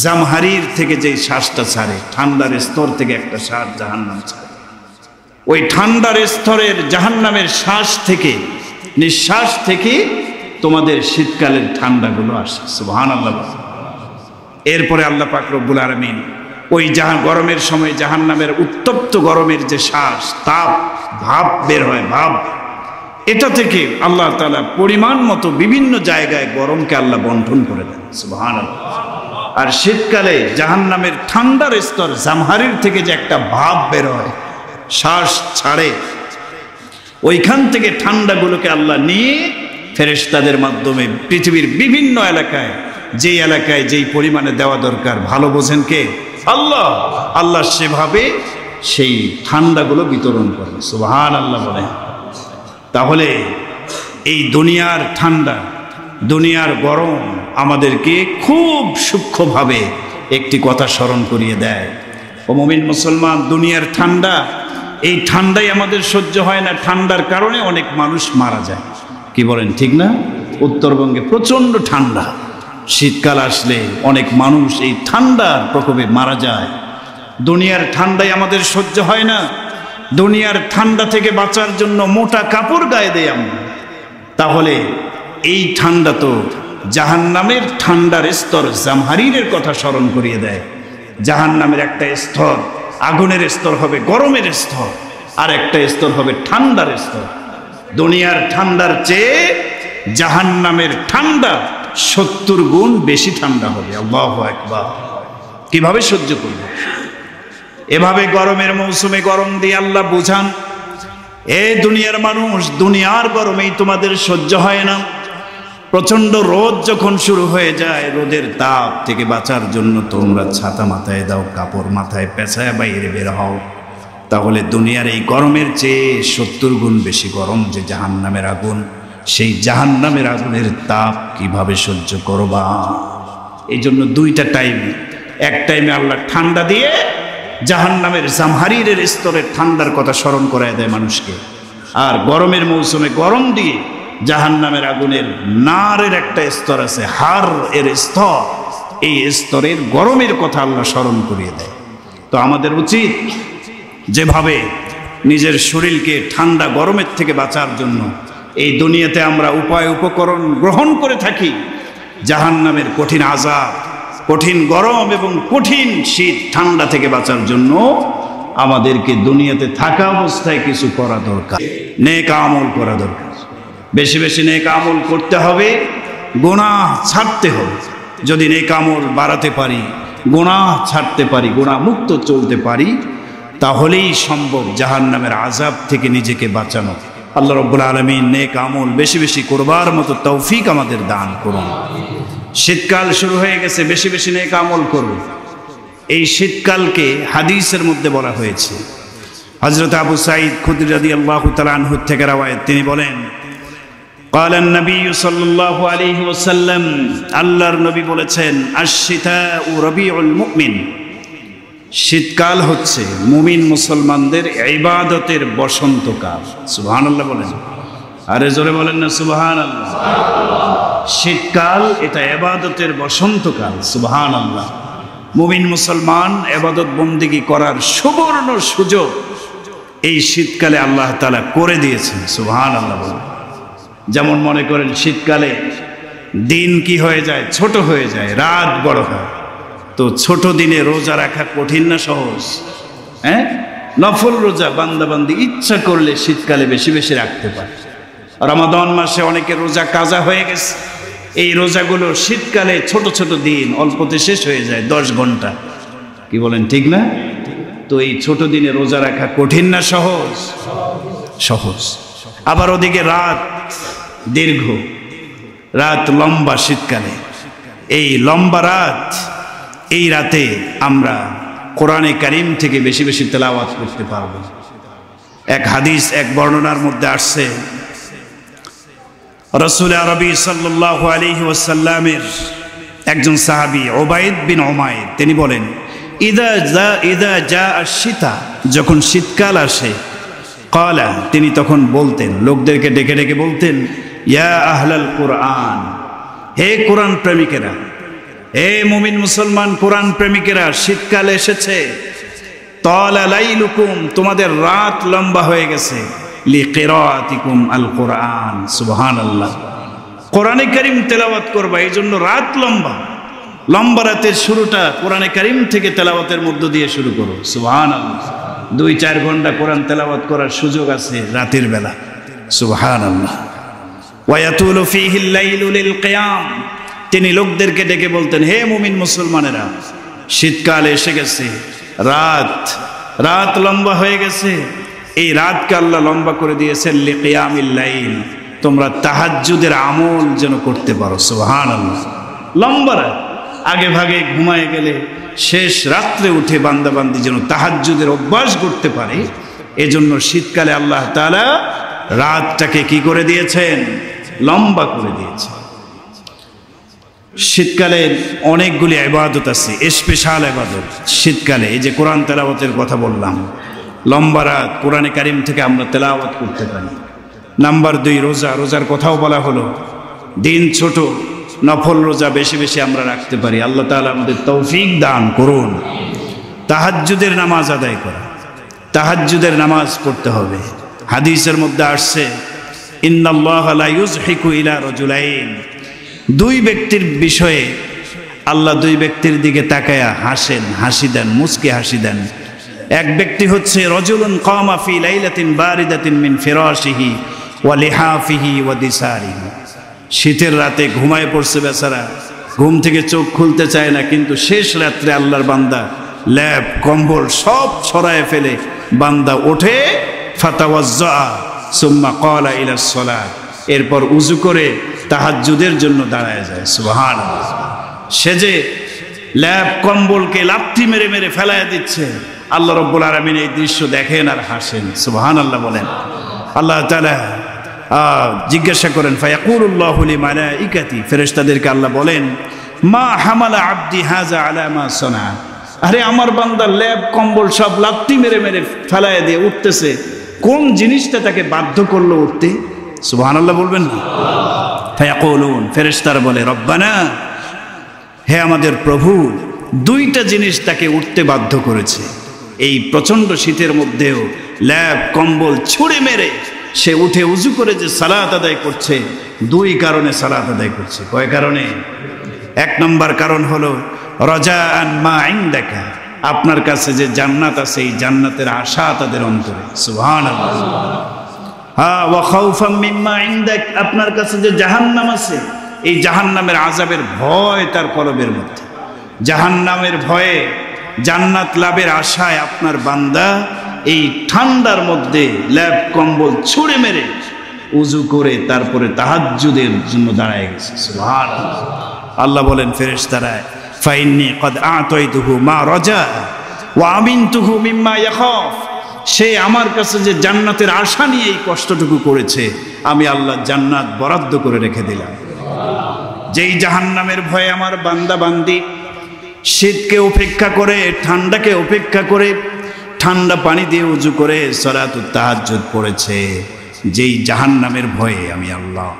জামহারির থেকে যে শ্বাসটা ছাড়ে, ঠান্ডার স্তর থেকে একটা শ্বাস জাহান্নাম ছাড়ে, ওই ঠান্ডার স্তরের জাহান্নামের শ্বাস থেকে, নিঃশ্বাস থেকে তোমাদের শীতকালের ঠান্ডাগুলো আসে। সুবহানাল্লাহ। এরপরে আল্লাহ পাক রব্বুল আলামিন ওই গরমের সময় জাহান্নামের উত্তপ্ত গরমের যে শ্বাস, তাপ, ভাব বের হয়, ভাব, এটা থেকে আল্লাহ তাআলা পরিমাণ মতো বিভিন্ন জায়গায় গরমকে আল্লাহ বন্টন করে দেন। সুবহানাল্লাহ। আর শীতকালে জাহান্নামের ঠান্ডার স্তর জামহারির থেকে যে একটা ভাব বের হয়, শ্বাস ছাড়ে, ওইখান থেকে ঠান্ডাগুলোকে আল্লাহ নিয়ে ফেরেশতাদের মাধ্যমে পৃথিবীর বিভিন্ন এলাকায়, যেই এলাকায় যেই পরিমাণে দেওয়া দরকার, ভালো বোঝেন কে? আল্লাহ। আল্লাহ সেভাবে সেই ঠান্ডাগুলো বিতরণ করেন। সুবহানাল্লাহ বলেন। তাহলে এই দুনিয়ার ঠান্ডা, দুনিয়ার গরম আমাদেরকে খুব সূক্ষ্মভাবে একটি কথা স্মরণ করিয়ে দেয়। ও মুমিন মুসলমান, দুনিয়ার ঠান্ডা, এই ঠান্ডাই আমাদের সহ্য হয় না। ঠান্ডার কারণে অনেক মানুষ মারা যায়। কি বলেন, ঠিক না? উত্তরবঙ্গে প্রচণ্ড ঠান্ডা, শীতকাল আসলে অনেক মানুষ এই ঠান্ডার প্রকোপে মারা যায়। দুনিয়ার ঠান্ডাই আমাদের সহ্য হয় না। দুনিয়ার ঠান্ডা থেকে বাঁচার জন্য মোটা কাপড় গায়ে দেই আমরা। তাহলে এই ঠান্ডা তো জাহান্নামের ঠান্ডার স্তর জামহারিরের কথা স্মরণ করিয়ে দেয়। জাহান্নামের একটা স্তর, আগুনের স্তর হবে গরমের স্তর, আর একটা স্তর হবে ঠান্ডার স্তর। দুনিয়ার ঠান্ডার চেয়ে জাহান্নামের ঠান্ডা 70 গুণ বেশি ঠান্ডা হবে। আল্লাহু আকবার। কিভাবে সহ্য করবে? এভাবে গরমের মৌসুমে গরম দিয়ে আল্লাহ বুঝান, এ দুনিয়ার মানুষ, দুনিয়ার গরমেই তোমাদের সহ্য হয় না। প্রচন্ড রোদ যখন শুরু হয়ে যায়, রোদের তাপ থেকে বাঁচার জন্য তোমরা ছাতা মাথায় দাও, কাপড় মাথায় পেঁচায় বাইরে বের হও। তাহলে দুনিয়ার এই গরমের চেয়ে 70 গুণ বেশি গরম যে জাহান্নামের আগুন, সেই জাহান্নামের আগুনের তাপ কিভাবে সহ্য করবা? এই জন্য দুইটা টাইম, এক টাইমে আল্লাহ ঠান্ডা দিয়ে জাহান্নামের জামহারিরের স্তরের ঠান্ডার কথা স্মরণ করায় দেয় মানুষকে, আর গরমের মৌসুমে গরম দিয়ে জাহান্নামের আগুনের নারের একটা স্তর আছে, হার এর স্তর, এই স্তরের গরমের কথা আল্লাহ স্মরণ করিয়ে দেয়। তো আমাদের উচিত যেভাবে নিজের শরীরকে ঠান্ডা গরমের থেকে বাঁচার জন্য এই দুনিয়াতে আমরা উপায় উপকরণ গ্রহণ করে থাকি, জাহান্নামের কঠিন আযাব, কঠিন গরম এবং কঠিন শীত ঠান্ডা থেকে বাঁচার জন্য আমাদেরকে দুনিয়াতে থাকা অবস্থায় কিছু করা দরকার, নেক আমল করা দরকার। বেশি বেশি নেক আমল করতে হবে, গুনাহ ছাড়তে হবে। যদি নেক আমল বাড়াতে পারি, গুনাহ ছাড়তে পারি, গুনাহ মুক্ত চলতে পারি, তাহলেই সম্ভব জাহান্নামের আযাব থেকে নিজেকে বাঁচানো। আল্লাহ রাব্বুল আলামিন নেক আমল বেশি বেশি করবার মতো তৌফিক আমাদের দান করুন। শীতকাল শুরু হয়ে গেছে, বেশি বেশি নেক আমল করব। এই শীতকালকে হাদিসের মধ্যে বলা হয়েছে, হযরত আবু সাঈদ খুদরী রাদিয়াল্লাহু তাআলা আনহু থেকে রওয়ায়াত, তিনি বলেন, قال النبي صلى الله عليه وسلم, আল্লাহর নবী বলেছেন, আশ-শিতাউ রবিউল মুমিন, শীতকাল হচ্ছে মুমিন মুসলমানদের ইবাদতের বসন্তকাল। সুবহানাল্লাহ বলেন, আরে জোরে বলেন না সুবহানাল্লাহ। শীতকাল এটা ইবাদতের বসন্তকাল। সুবহানাল্লাহ। মুমিন মুসলমান ইবাদত বন্দেগী করার সুবর্ণ সুযোগ এই শীতকালে আল্লাহ তাআলা করে দিয়েছেন। সুবহানাল্লাহ বলেন। যেমন মনে করেন শীতকালে দিন কি হয়ে যায়, ছোট হয়ে যায়, রাত বড় হয়। তো ছোট দিনে রোজা রাখা কঠিন না সহজ? হ্যাঁ, নফল রোজা বান্দাবান্দি ইচ্ছা করলে শীতকালে বেশি বেশি রাখতে পারে। রমাদান মাসে অনেকে রোজা কাজা হয়ে গেছে, এই রোজাগুলো শীতকালে ছোট ছোট দিন, অল্পতে শেষ হয়ে যায়, 10 ঘন্টা। কি বলেন, ঠিক না? তো এই ছোট দিনে রোজা রাখা কঠিন না সহজ? সহজ। আবার ওদিকে রাত দীর্ঘ, রাত লম্বা শীতকালে। এই লম্বা রাত, এই রাতে আমরা কোরআনে কারীম থেকে বেশি বেশি তেলাওয়াত করতে পারবো। এক হাদিস, এক বর্ণনার মধ্যে আসছে, রাসূল আরবি সাল্লাল্লাহু আলাইহি ওয়াসাল্লামের একজন সাহাবী উবাইদ বিন উমাইর, তিনি বলেন, ইদা জা আশ-শীতা, যখন শীতকাল আসে, ক্বালা, তিনি তখন বলতেন, লোকদেরকে ডেকে ডেকে বলতেন, ইয়া আহলাল কুরআন, হে কোরআন প্রেমিকেরা, হে মুমিন মুসলমান কোরআন প্রেমিকেরা, শীতকাল এসেছে। তালা লাইলুকুম, তোমাদের রাত লম্বা হয়ে গেছে। লিকিরাতিকুম আল কোরআন, সুবহানাল্লাহ, কোরআনে কারীম তেলাওয়াত করবা, এই জন্য রাত লম্বা। লম্বা রাতের শুরুটা কোরআনে কারীম থেকে তেলাওয়াতের মধ্য দিয়ে শুরু করো, সুবহানাল্লাহ। 2-4 ঘন্টা কোরআন তেলাওয়াত করার সুযোগ আছে রাতের বেলা, সুবহানাল্লাহ। ওয়ায়াতুলু ফীহিল লাইলু লিল কিয়াম, তিনি লোকদেরকে ডেকে বলতেন, হে মুমিন মুসলমানেরা, শীতকাল এসে গেছে, রাত লম্বা হয়ে গেছে। এই রাতকে আল্লাহ লম্বা করে দিয়েছেন লিকিয়ামিল লাইল, তোমরা তাহাজ্জুদের আমল যেন করতে পারো, সুবহানাল্লাহ। লম্বা রাত, আগে ভাগে ঘুমায় গেলে শেষ রাত্রে উঠে বান্দাবান্দি যেন তাহাজ্জুদের অভ্যাস করতে পারে, এজন্য শীতকালে আল্লাহ তাআলা রাতটাকে কি করে দিয়েছেন, লম্বা করে দিয়েছেন। শীতকালে অনেকগুলি ইবাদত আছে, স্পেশাল ইবাদত শীতকালে। এই যে কোরআন তেলাওয়াতের কথা বললাম, লম্বা রাত, কোরআনে কারীম থেকে আমরা তেলাওয়াত করতে পারি। নাম্বার 2, রোজা, রোজার কথাও বলা হলো। দিন ছোট, নফল রোজা বেশি বেশি আমরা রাখতে পারি। আল্লাহ তাআলা আমাদের তৌফিক দান করুন। তাহাজ্জুদের নামাজ আদায় করা, তাহাজ্জুদের নামাজ পড়তে হবে। হাদিসের মধ্যে আসছে, ইন্নাল্লাহা লা ইউযহিকু ইলা রাজুলাইন, 2 ব্যক্তির বিষয়ে আল্লাহ 2 ব্যক্তির দিকে তাকায়া হাসেন, হাসি দেন, মুচকি হাসি দেন। এক ব্যক্তি হচ্ছে রাজুলুন কামা ফি লাইলাতিন বারিদাতিন মিন ফিরাশিহি ওয়া লিহাফিহি ওয়া দিসারিহি, শীতের রাতে ঘুমায় পড়ছে বেচারা, ঘুম থেকে চোখ খুলতে চায় না, কিন্তু শেষ রাত্রে আল্লাহর বান্দা ল্যাপ কম্বল সব ছড়ায় ফেলে বান্দা ওঠে, ফাতাওয়াজ্জা সুম্মা ক্বালা ইলাস সালাত, এরপর উযু করে তাহাজ্জুদের জন্য দাঁড়ায় যায়, সুবহানাল্লাহ। সে যে ল্যাপ কম্বলকে লাথি মেরে মেরে ফেলায় দিচ্ছে, আল্লাহ রাব্বুল আলামিন এই দৃশ্য দেখেন আর হাসেন, সুবহানাল্লাহ বলেন। আল্লাহ তাআলা জিজ্ঞাসা করেন, ফায়াকুলুল্লাহু লিমালাইকাতি, ফেরেশতাদেরকে আল্লাহ বলেন, মা হামালা আবদি হাযা আলা মা সানা, আরে আমার বান্দা ল্যাপ কম্বল সব লাথি মেরে মেরে ফেলায় দিয়ে উঠতেছে, কোন জিনিসটা তাকে বাধ্য করলো উঠতে? সুবহানাল্লাহ বলবেন না? ফায়াকুলুন, ফেরেশতারা বলে, রব্বানা, হে আমাদের প্রভু, 2টা জিনিস তাকে উঠতে বাধ্য করেছে। এই প্রচন্ড শীতের মধ্যেও ল্যাপ কম্বল ছুঁড়ে মেরে সে উঠে উযু করে যে সালাত আদায় করছে, 2 কারণে সালাত আদায় করছে। কয় কারণে? 1 নম্বর কারণ হলো রাজাআন মা ইনদাকা, আপনার কাছে যে জান্নাত আছে, এই জান্নাতের আশা তাদের অন্তরে, সুবহানাল্লাহ। ওয়া খাউফাম মিম্মা ইনদাক, আপনার কাছে যে জাহান্নাম আছে, এই জাহান্নামের আযাবের ভয় তার কলবের মধ্যে। জাহান্নামের ভয়ে জান্নাত লাভের আশায় আপনার বান্দা এই ঠান্ডার মধ্যে ল্যাপ কম্বল ছুঁড়ে মেরে উযু করে তারপরে তাহাজ্জুদের জন্য দাঁড়ায় গেছে, সুবহানাল্লাহ। আল্লাহ বলেন ফেরেশতারা, ফাইন্নী ক্বাদ আ'তাইতুহু মা রাজা ওয়া আমিনতুহু মিম্মা ইয়াখাফ, সে আমার কাছে যে জান্নাতের আশা নিয়ে এই কষ্টটুকু করেছে, আমি আল্লাহ জান্নাত বরাদ্দ করে রেখে দিলাম। যেই জাহান্নামের ভয়ে আমার বান্দা বান্দি শীতকে উপেক্ষা করে, ঠান্ডাকে উপেক্ষা করে, ঠান্ডা পানি দিয়ে উযু করে সালাতুত তাহাজ্জুদ পড়েছে, যেই জাহান্নামের ভয়ে আমি আল্লাহ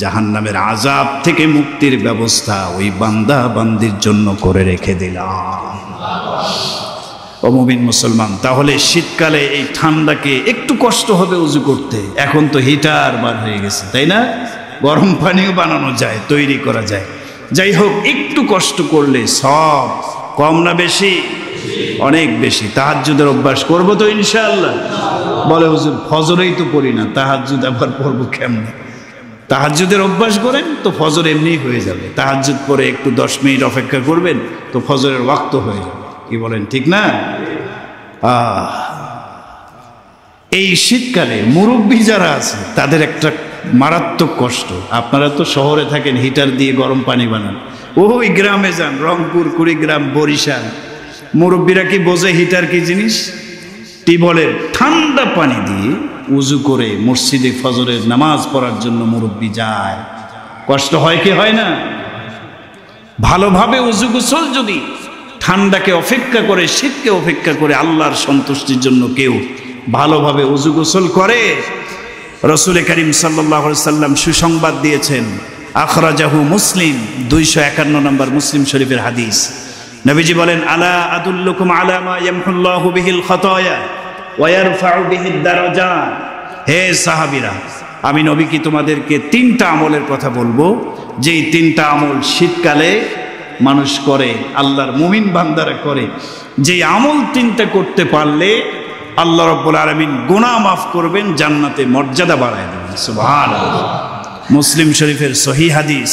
জাহান্নামের আযাব থেকে মুক্তির ব্যবস্থা ওই বান্দা বান্দির জন্য করে রেখে দিলাম। ও মুমিন মুসলমান, তাহলে শীতকালে এই ঠান্ডাকে একটু কষ্ট হবে উযু করতে, এখন তো হিটার বার হয়ে গেছে, তাই না? গরম পানিও বানানো যায়, তৈরি করা যায়। যাই হোক, একটু কষ্ট করলে সব কম না বেশি? অনেক বেশি। তাহাজ্জুদের অভ্যাস করবো তো ইনশাআল্লাহ? বলে হুজুর ফজরেই তো পড়ি না, তাহাজ্জুদ আবার পড়বো কেমনে? তাহাজ্জুদের অভ্যাস করেন তো ফজর এমনিই হয়ে যাবে। তাহাজ্জুদ পরে একটু 10 মিনিট অপেক্ষা করবেন তো ফজরের ওয়াক্ত হয়ে যাবে। কি বলেন, ঠিক না? এই শীতকালে মুরব্বী যারা আছে তাদের একটা মারাত্মক কষ্ট। আপনারা তো শহরে থাকেন, হিটার দিয়ে গরম পানি বানান। ওই গ্রামে যান, রংপুর, কুড়িগ্রাম, বরিশাল, মুরব্বীরা কি বোঝে হিটার কি জিনিস? টিবলের ঠান্ডা পানি দিয়ে উজু করে মসজিদে ফজরের নামাজ পড়ার জন্য মুরব্বী যায়। কষ্ট হয় কি হয় না? ভালোভাবে উজু গোসল যদি ঠান্ডাকে অপেক্ষা করে, শীতকে অপেক্ষা করে আল্লাহর সন্তুষ্টির জন্য কেউ ভালোভাবে উজু গোসল করে, রাসূল করিম সাল্লাল্লাহু আলাইহি সাল্লাম সুসংবাদ দিয়েছেন। আখরাজাহু মুসলিম, 251 নম্বর মুসলিম শরীফের হাদিস। নবীজি বলেন, আলা আদুল্লুকুম আলা মা ইয়ামহুল্লাহু বিহিল খাতায়া ওয়া ইয়ারফাউ বিহিদ দারাজাত। হে সাহাবীরা, আমি নবী কি তোমাদেরকে 3টা আমলের কথা বলবো, যেই 3টা আমল শীতকালে মানুষ করে, আল্লাহর মুমিন বান্দারা করে। যেই আমল 3টা করতে পারলে আল্লাহ রাব্বুল আলামিন গুনাহ মাফ করবেন, জান্নাতে মর্যাদা বাড়ায় দেবেন। সুবহানাল্লাহ। মুসলিম শরীফের সহিহ হাদিস।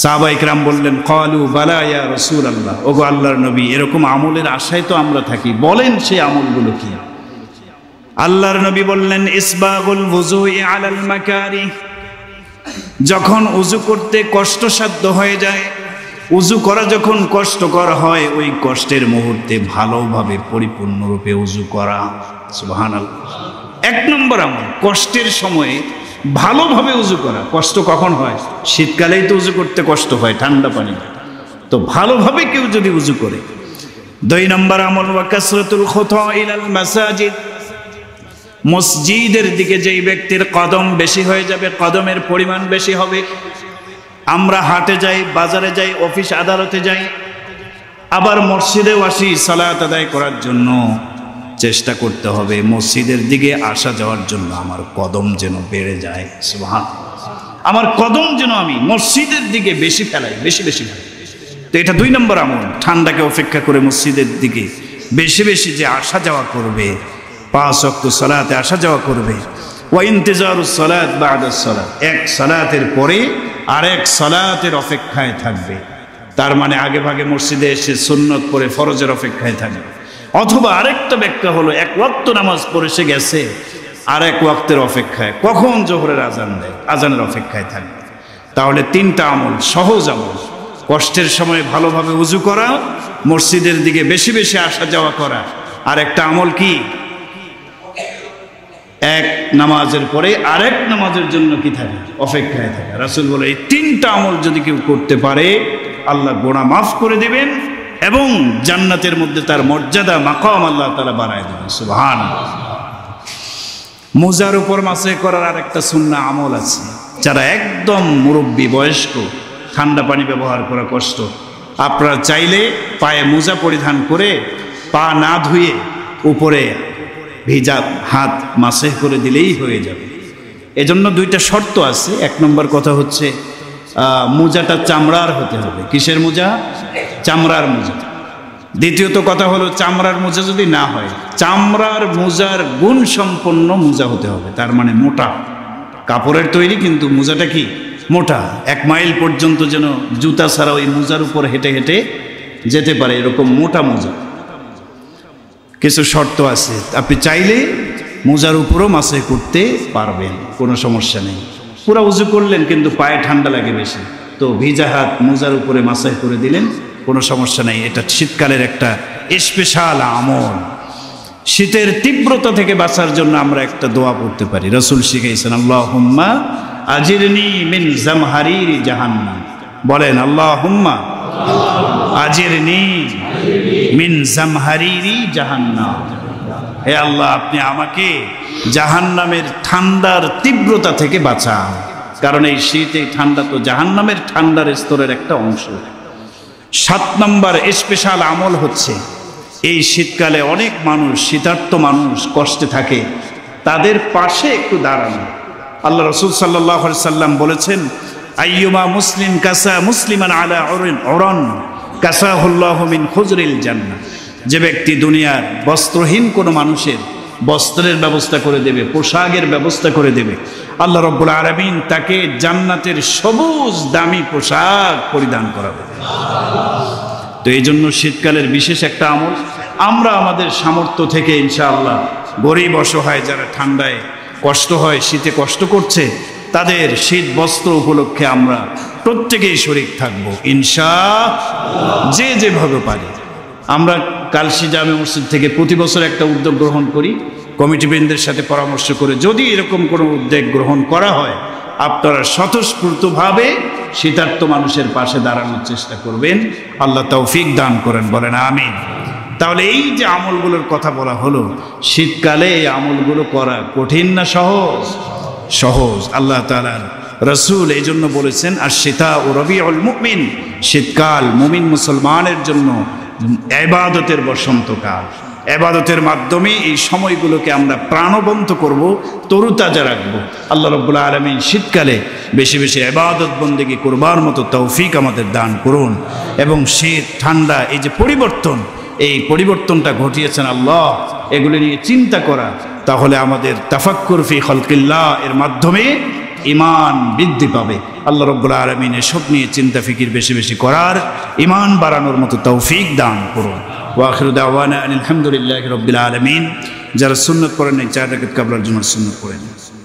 সাহাবা ইকরাম বললেন, ক্বালু বালা ইয়া রাসূলুল্লাহ, ওগো আল্লাহর নবী, এরকম আমলের আশায় তো আমরা থাকি, বলেন সেই আমলগুলো কি? আল্লাহর নবী বললেন, ইসবাগুল ওযুই আলাল মাকারি। যখন উযু করতে কষ্টসাধ্য হয়ে যায়, উযু করা যখন কষ্টকর হয়, ওই কষ্টের মুহূর্তে ভালোভাবে পরিপূর্ণরূপে উযু করা। সুবহানাল্লাহ। 1 নম্বর আমল, কষ্টের সময়ে ভালোভাবে উযু করা। কষ্ট কখন হয়? শীতকালেই তো উযু করতে কষ্ট হয়, ঠান্ডা পানি। তো ভালোভাবে কেউ যদি উযু করে। 2 নম্বর আমল, ওয়া কাসরাতুল খুতা ইলাল মাসাজিদ। মসজিদের দিকে যেই ব্যক্তির কদম বেশি হয়ে যাবে, কদমের পরিমাণ বেশি হবে। আমরা হাটে যাই, বাজারে যাই, অফিস আদালতে যাই, আবার মসজিদেও আসি সালাত আদায় করার জন্য। চেষ্টা করতে হবে মসজিদের দিকে আসা যাওয়ার জন্য আমার কদম যেন বেড়ে যায়। সুবহানাল্লাহ। আমার কদম যেন আমি মসজিদের দিকে বেশি ফেলাই, বেশি বেশি ফেলাই। তো এটা 2 নম্বর আমল, ঠান্ডাকে অপেক্ষা করে মসজিদের দিকে বেশি বেশি যে আসা যাওয়া করবে, 5 ওয়াক্ত সালাতে আসা যাওয়া করবে। ওয়া ইন্তিজারুস সালাত বা'দাস সালাত, এক সালাতের পরে আরেক সালাতের অপেক্ষায় থাকবে। তার মানে আগে ভাগে মসজিদে এসে সুন্নত পড়ে ফরজের অপেক্ষায় থাকবে। অথবা আরেকটা ব্যাখ্যা হলো, 1 ওয়াক্ত নামাজ পড়ে সে গেছে, আরেক ওয়াক্তের অপেক্ষায়, কখন জোহরের আজান দেয়, আজানের অপেক্ষায় থাকবে। তাহলে 3টা আমল, সহজ আমল। কষ্টের সময় ভালোভাবে উযু করা, মসজিদের দিকে বেশি বেশি আসা যাওয়া করা। আর একটা আমল কি? এক নামাজের পরে আরেক নামাজের জন্য কি থাকে? অপেক্ষায় থাকে। রাসূল বলে, এই 3টা আমল যদি কেউ করতে পারে, আল্লাহ গুনাহ মাফ করে দেবেন এবং জান্নাতের মধ্যে তার মর্যাদা, মাকাম আল্লাহ তাআলা বাড়ায় দেবেন। সুবহানাল্লাহ। মোজার উপর মাসে করার আরেকটা সুন্নাহ আমল আছে। যারা একদম মুরব্বী বয়স্ক, ঠান্ডা পানি ব্যবহার করা কষ্ট, আপনারা চাইলে পায়ে মোজা পরিধান করে পা না ধুয়ে উপরে ভিজা হাত মাসে করে দিলেই হয়ে যাবে। এজন্য 2টা শর্ত আছে। 1 নম্বর কথা হচ্ছে, মোজাটা চামড়ার হতে হবে। কিসের মোজা? চামড়ার মোজা। দ্বিতীয়ত কথা হলো, চামড়ার মোজা যদি না হয়, চামড়ার মোজার গুণ সম্পন্ন মোজা হতে হবে। তার মানে মোটা, কাপড়ের তৈরি কিন্তু মোজাটা কি? মোটা। 1 মাইল পর্যন্ত যেন জুতা ছাড়া ওই মোজার উপর হেঁটে হেঁটে যেতে পারে, এরকম মোটা মোজা। কিছু শর্ত আছে। আপনি চাইলে মোজার উপরও মাসে করতে পারবেন, কোনো সমস্যা নেই। পুরা উযু করলেন কিন্তু পায়ে ঠান্ডা লাগে বেশি, তো ভিজা হাত মোজার উপরে মাসে করে দিলেন, কোনো সমস্যা নেই। এটা শীতকালের একটা স্পেশাল আমল। শীতের তীব্রতা থেকে বাঁচার জন্য আমরা একটা দোয়া পড়তে পারি। রাসূল শিখাইছেন, আল্লাহুম্মা আজিরনি মিন জামহারিরি জাহান্নাম। বলেন, আল্লাহুম্মা আজিরনি মিন জামহারিরি জাহান্নাম। হে আল্লাহ, আপনি আমাকে জাহান্নামের ঠান্ডার তীব্রতা থেকে বাঁচান। কারণ এই শীত, এই ঠান্ডা তো জাহান্নামের ঠান্ডার স্তরের একটা অংশ। 7 নম্বর স্পেশাল আমল হচ্ছে, এই শীতকালে অনেক মানুষ, শীতার্ত মানুষ কষ্টে থাকে, তাদের পাশে একটু দাঁড়ানো। আল্লাহ রাসূল সাল্লাল্লাহু আলাইহি সাল্লাম বলেছেন, আইয়ুমা মুসলিম কাসা মুসলিমান আলা উরান কাসাহুল্লাহু মিন খুজরিল জান্নাহ। যে ব্যক্তি দুনিয়ার বস্ত্রহীন কোনো মানুষের বস্ত্রের ব্যবস্থা করে দেবে, পোশাকের ব্যবস্থা করে দেবে, আল্লাহ রাব্বুল আলামিন তাকে জান্নাতের সবুজ দামি পোশাক পরিধান করাবে। তো এই জন্য শীতকালের বিশেষ একটা আমল আমরা আমাদের সামর্থ্য থেকে ইনশাআল্লাহ গরিব অসহায় যারা ঠান্ডায় কষ্ট হয়, শীতে কষ্ট করছে, তাদের শীত বস্ত্র উপলক্ষে আমরা প্রত্যেকেই শরীক থাকব ইনশাআল্লাহ, যে যেভাবে পারি। আমরা কালশী জামে মসজিদ থেকে প্রতি বছর একটা উদ্যোগ গ্রহণ করি, কমিটিবৃন্দের সাথে পরামর্শ করে। যদি এরকম কোনো উদ্যোগ গ্রহণ করা হয়, আপনারা স্বতঃস্ফূর্তভাবে শীতার্ত মানুষের পাশে দাঁড়ানোর চেষ্টা করবেন। আল্লাহ তৌফিক দান করেন, বলেন আমিন। তাহলে এই যে আমলগুলোর কথা বলা হলো, শীতকালে এই আমলগুলো করা কঠিন না সহজ? সহজ। আল্লাহ তাআলার রাসূল এই জন্য বলেছেন, আশ-শিতা ও রবিউল মুমিন, শীতকাল মুমিন মুসলমানের জন্য ইবাদতের বসন্তকাল। ইবাদতের মাধ্যমে এই সময়গুলোকে আমরা প্রাণবন্ত করব, তরুতাজা রাখবো। আল্লাহ রাব্বুল আলামিন শীতকালে বেশি বেশি ইবাদত বন্দেগী করবার মতো তৌফিক আমাদের দান করুন। এবং শীত ঠান্ডা এই যে পরিবর্তন, এই পরিবর্তনটা ঘটিয়েছেন আল্লাহ, এগুলি নিয়ে চিন্তা করা, তাহলে আমাদের তাফাক্কুর ফি খালকিল্লাহ এর মাধ্যমে ঈমান বৃদ্ধি পাবে। আল্লাহ রাব্বুল আলামিন এসব নিয়ে চিন্তা ফিকির বেশি বেশি করার, ঈমান বাড়ানোর মতো তৌফিক দান করুন। ওয়া আখিরু দাওয়ানা আলহামদুলিল্লাহি রাব্বিল আলামিন। যারা সুন্নাত পড়েন, 4 রাকাত কাবলার জন্য সুন্নাত পড়েন।